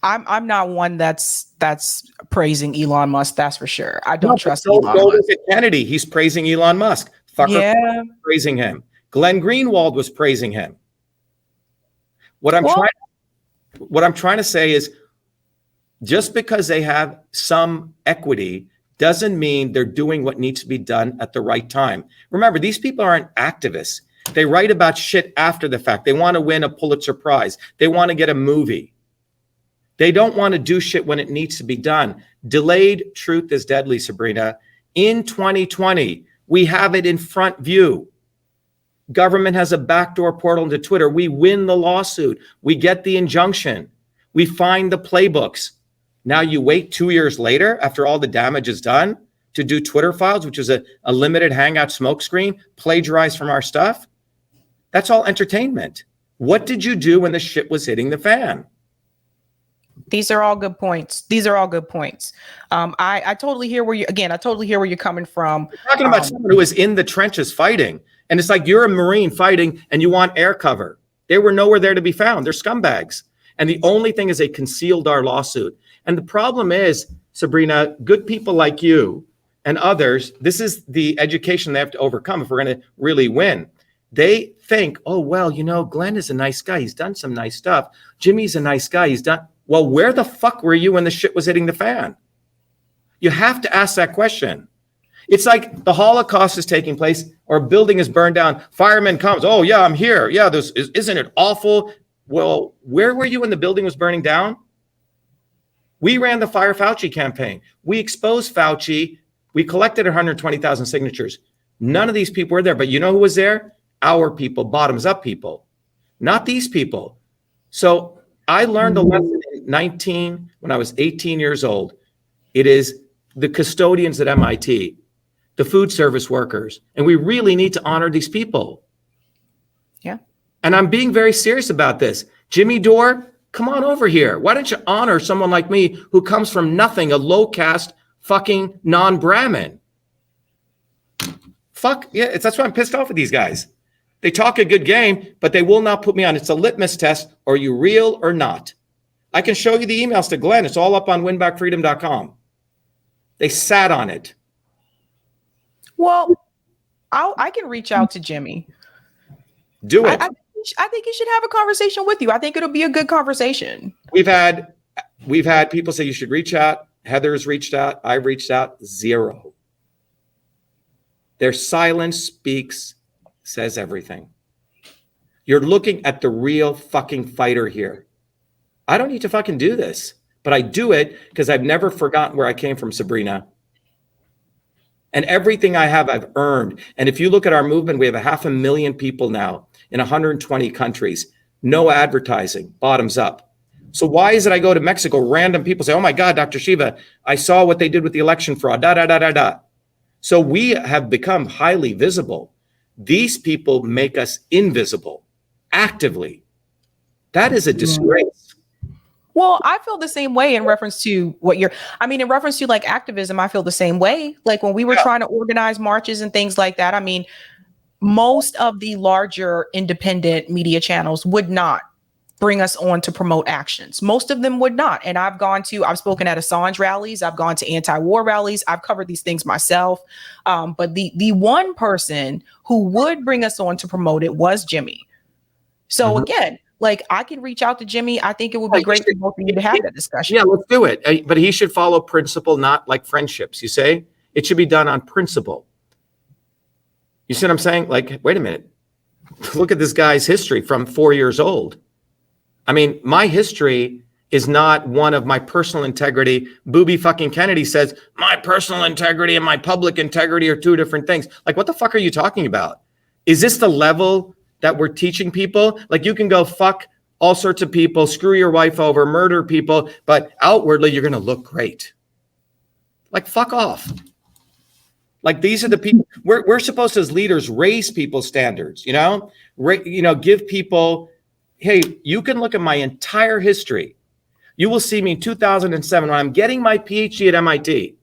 I'm not one that's praising Elon Musk. That's for sure. I don't trust Elon Musk. Look at Kennedy. He's praising Elon Musk. Fucker praising him. Glenn Greenwald was praising him. What I'm trying to say is, just because they have some equity doesn't mean they're doing what needs to be done at the right time. Remember, these people aren't activists. They write about shit after the fact. They want to win a Pulitzer Prize. They want to get a movie. They don't want to do shit when it needs to be done. Delayed truth is deadly, Sabrina. In 2020, we have it in front view. Government has a backdoor portal into Twitter. We win the lawsuit. We get the injunction. We find the playbooks. Now you wait 2 years later, after all the damage is done, to do Twitter files, which is a limited hangout smokescreen, plagiarized from our stuff. That's all entertainment. What did you do when the shit was hitting the fan? These are all good points. I totally hear where you're coming from. We're talking about someone who is in the trenches fighting. And it's like you're a Marine fighting and you want air cover. They were nowhere there to be found. They're scumbags. And the only thing is they concealed our lawsuit. And the problem is, Sabrina, good people like you and others, this is the education they have to overcome if we're going to really win. They think, oh, well, Glenn is a nice guy. He's done some nice stuff. Jimmy's a nice guy. Well, where the fuck were you when the shit was hitting the fan? You have to ask that question. It's like the Holocaust is taking place or a building is burned down. Fireman comes. Oh, yeah, I'm here. Yeah, isn't it awful? Well, where were you when the building was burning down? We ran the Fire Fauci campaign. We exposed Fauci. We collected 120,000 signatures. None of these people were there. But you know who was there? Our people, bottoms up people, not these people. So I learned a lesson when I was 18 years old. It is the custodians at MIT, the food service workers, and we really need to honor these people. Yeah. And I'm being very serious about this. Jimmy Dore, come on over here. Why don't you honor someone like me who comes from nothing, a low caste fucking non-Brahmin? Fuck, yeah, that's why I'm pissed off with these guys. They talk a good game, but they will not put me on. It's a litmus test. Are you real or not? I can show you the emails to Glenn. It's all up on winbackfreedom.com. They sat on it. Well, I can reach out to Jimmy. Do it. I think he should have a conversation with you. I think it'll be a good conversation. We've had people say you should reach out. Heather's reached out. I've reached out. Zero. Their silence says everything. You're looking at the real fucking fighter here. I don't need to fucking do this, but I do it because I've never forgotten where I came from, Sabrina. And everything I have, I've earned. And if you look at our movement, we have 500,000 people now in 120 countries. No advertising, bottoms up. So why is it I go to Mexico, random people say, oh my God, Dr. Shiva, I saw what they did with the election fraud, da. So we have become highly visible. These people make us invisible, actively. That is a disgrace. Well, I feel the same way in reference to in reference to like activism, I feel the same way. Like when we were trying to organize marches and things like that, I mean, most of the larger independent media channels would not bring us on to promote actions. Most of them would not. And I've spoken at Assange rallies. I've gone to anti-war rallies. I've covered these things myself. But the one person who would bring us on to promote it was Jimmy. So again, like I can reach out to Jimmy. I think it would be great for both of you to have that discussion. Yeah, let's do it. But he should follow principle, not like friendships. You say it should be done on principle. You see what I'm saying? Like, wait a minute. Look at this guy's history from 4 years old. I mean, my history is not one of my personal integrity. Booby fucking Kennedy says my personal integrity and my public integrity are two different things. Like, what the fuck are you talking about? Is this the level that we're teaching people? Like, you can go fuck all sorts of people, screw your wife over, murder people, but outwardly you're going to look great. Like, fuck off. Like, these are the people we're supposed to, as leaders, raise people's standards, give people, hey, you can look at my entire history. You will see me in 2007 when I'm getting my PhD at MIT.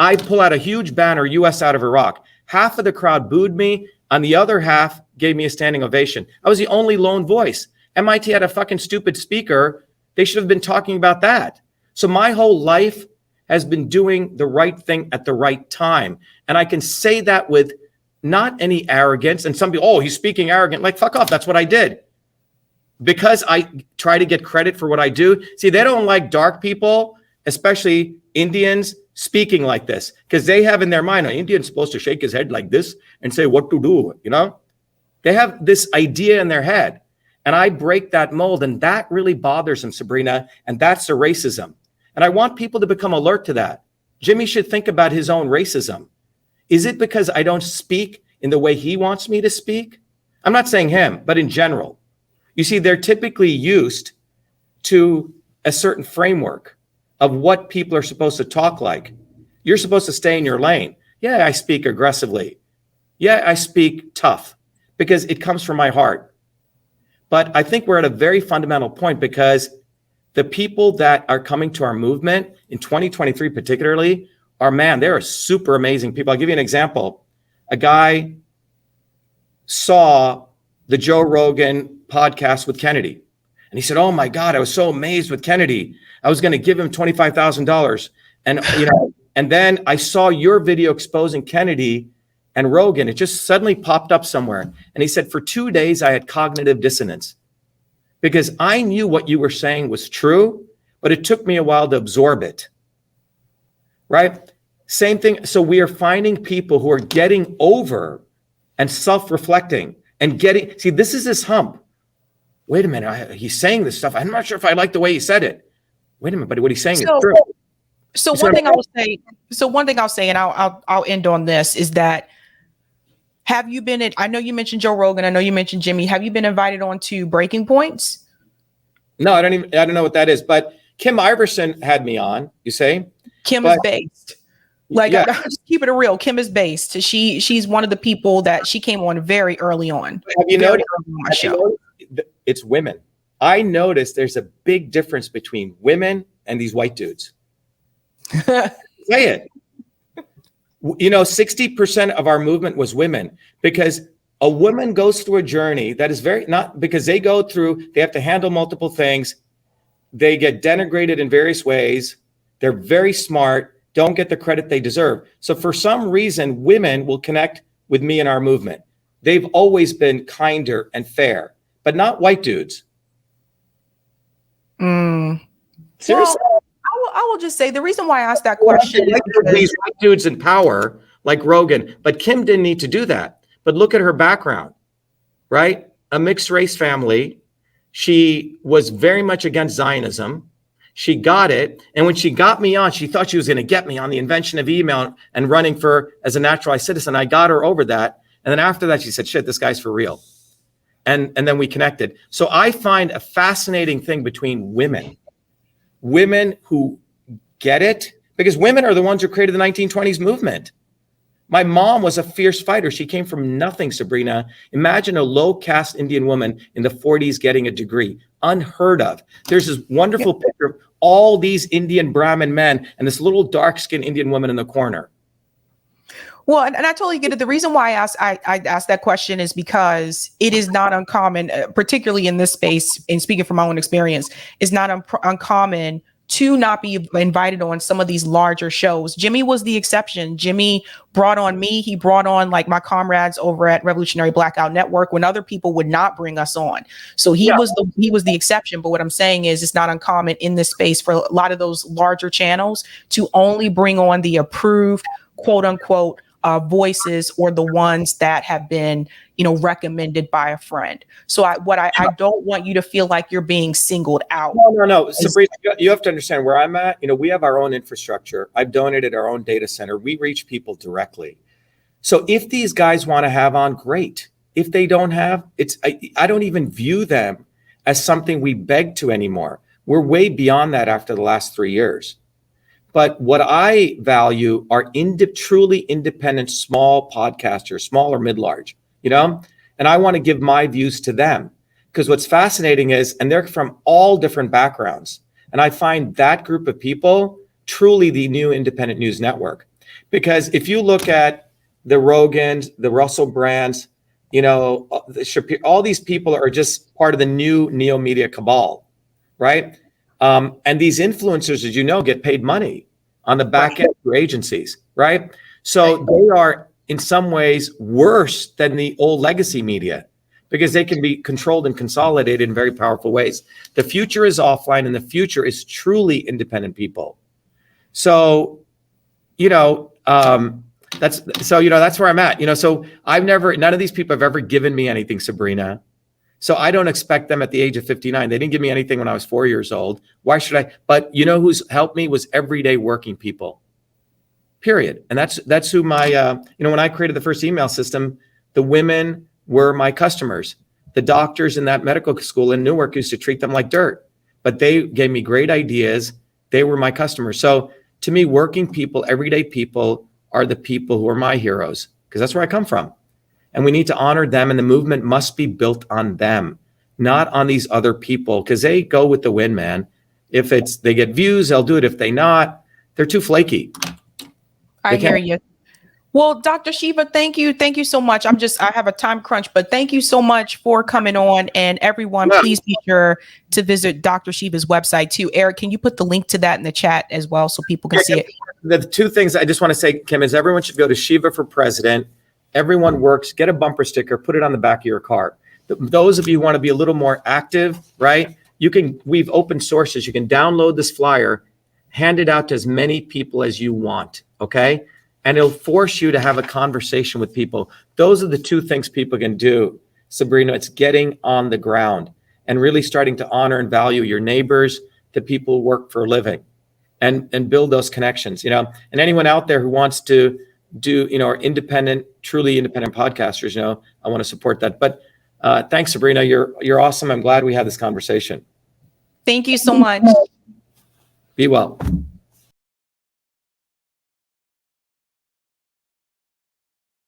I pull out a huge banner, US out of Iraq. Half of the crowd booed me. On the other half, gave me a standing ovation. I was the only lone voice. MIT had a fucking stupid speaker. They should have been talking about that. So my whole life has been doing the right thing at the right time. And I can say that with not any arrogance. And some people, oh, he's speaking arrogant. Like, fuck off. That's what I did. Because I try to get credit for what I do. See, they don't like dark people, especially Indians, speaking like this, because they have in their mind, an Indian's supposed to shake his head like this and say what to do, you know? They have this idea in their head. And I break that mold, and that really bothers them, Sabrina, and that's the racism. And I want people to become alert to that. Jimmy should think about his own racism. Is it because I don't speak in the way he wants me to speak? I'm not saying him, but in general. You see, they're typically used to a certain framework of what people are supposed to talk like. You're supposed to stay in your lane. Yeah, I speak aggressively. Yeah, I speak tough because it comes from my heart. But I think we're at a very fundamental point because the people that are coming to our movement in 2023 particularly are, man, they're super amazing people. I'll give you an example. A guy saw the Joe Rogan podcast with Kennedy. And he said, oh my God, I was so amazed with Kennedy. I was going to give him $25,000. And, you know, and then I saw your video exposing Kennedy and Rogan. It just suddenly popped up somewhere. And he said, for 2 days, I had cognitive dissonance because I knew what you were saying was true, but it took me a while to absorb it. Right? Same thing. So we are finding people who are getting over and self-reflecting and getting, see, this is this hump. Wait a minute, he's saying this stuff. I'm not sure if I like the way he said it. Wait a minute, but what he's saying is true. So one thing I'll say, and I'll end on this, is that have you been I know you mentioned Joe Rogan, I know you mentioned Jimmy. Have you been invited on to Breaking Points? No, I don't know what that is. But Kim Iverson had me on, you say? Kim is based. Like, yeah. Just keep it real. Kim is based. She's one of the people that she came on very early on. Have you noticed? It's women. I noticed there's a big difference between women and these white dudes. Say it. You know, 60% of our movement was women because a woman goes through a journey that is very, not because they have to handle multiple things. They get denigrated in various ways. They're very smart, don't get the credit they deserve. So for some reason, women will connect with me in our movement. They've always been kinder and fair, but not white dudes. Seriously? Well, I will just say the reason why I asked that question is because these white dudes in power, like Rogan, but Kim didn't need to do that. But look at her background, right? A mixed race family. She was very much against Zionism. She got it. And when she got me on, she thought she was going to get me on the invention of email and running for as a naturalized citizen. I got her over that. And then after that, she said, shit, this guy's for real. And then we connected. So I find a fascinating thing between women who get it, because women are the ones who created the 1920s movement. My mom was a fierce fighter. She came from nothing, Sabrina. Imagine a low caste Indian woman in the 40s getting a degree. Unheard of. There's this wonderful picture of all these Indian Brahmin men and this little dark-skinned Indian woman in the corner. Well, and I totally get it. The reason why I asked that question is because it is not uncommon, particularly in this space, and speaking from my own experience, it's not uncommon to not be invited on some of these larger shows. Jimmy was the exception. Jimmy brought on me. He brought on like my comrades over at Revolutionary Blackout Network when other people would not bring us on. So he was the exception. But what I'm saying is it's not uncommon in this space for a lot of those larger channels to only bring on the approved, quote unquote, voices or the ones that have been, recommended by a friend. So I don't want you to feel like you're being singled out. No. Sabrina, you have to understand where I'm at. We have our own infrastructure. I've donated our own data center. We reach people directly. So if these guys want to have on, great. If they don't have, I don't even view them as something we beg to anymore. We're way beyond that after the last 3 years. But what I value are truly independent, small podcasters, small or mid-large, and I want to give my views to them because what's fascinating is, and they're from all different backgrounds. And I find that group of people truly the new independent news network. Because if you look at the Rogans, the Russell Brands, you know, all these people are just part of the new neo media cabal, right? And these influencers, as you know, get paid money on the back end through agencies, right? So they are in some ways worse than the old legacy media because they can be controlled and consolidated in very powerful ways. The future is offline, and the future is truly independent people. So, you know, that's where I'm at. You know, so none of these people have ever given me anything, Sabrina. So I don't expect them at the age of 59. They didn't give me anything when I was 4 years old. Why should I? But you know who's helped me was everyday working people. Period. And that's who my, you know, when I created the first email system, the women were my customers. The doctors in that medical school in Newark used to treat them like dirt, but they gave me great ideas. They were my customers. So to me, working people, everyday people are the people who are my heroes because that's where I come from. And we need to honor them. And the movement must be built on them, not on these other people, because they go with the wind, man. If they get views, they'll do it. If they not, they're too flaky. I hear you. Well, Dr. Shiva, thank you. Thank you so much. I have a time crunch, but thank you so much for coming on. And everyone, please be sure to visit Dr. Shiva's website too. Eric, can you put the link to that in the chat as well so people can see it? The two things I just want to say, Kim, is everyone should go to Shiva for President. Everyone works, get a bumper sticker, put it on the back of your car. Those of you who want to be a little more active, right? We've open sources. You can download this flyer, hand it out to as many people as you want, okay? And it'll force you to have a conversation with people. Those are the two things people can do, Sabrina. It's getting on the ground and really starting to honor and value your neighbors, the people who work for a living, and build those connections, you know. And anyone out there who wants to do, you know, are independent, truly independent podcasters, you know, I want to support that. But thanks, Sabrina. You're awesome. I'm glad we had this conversation. Thank you so much. Be well.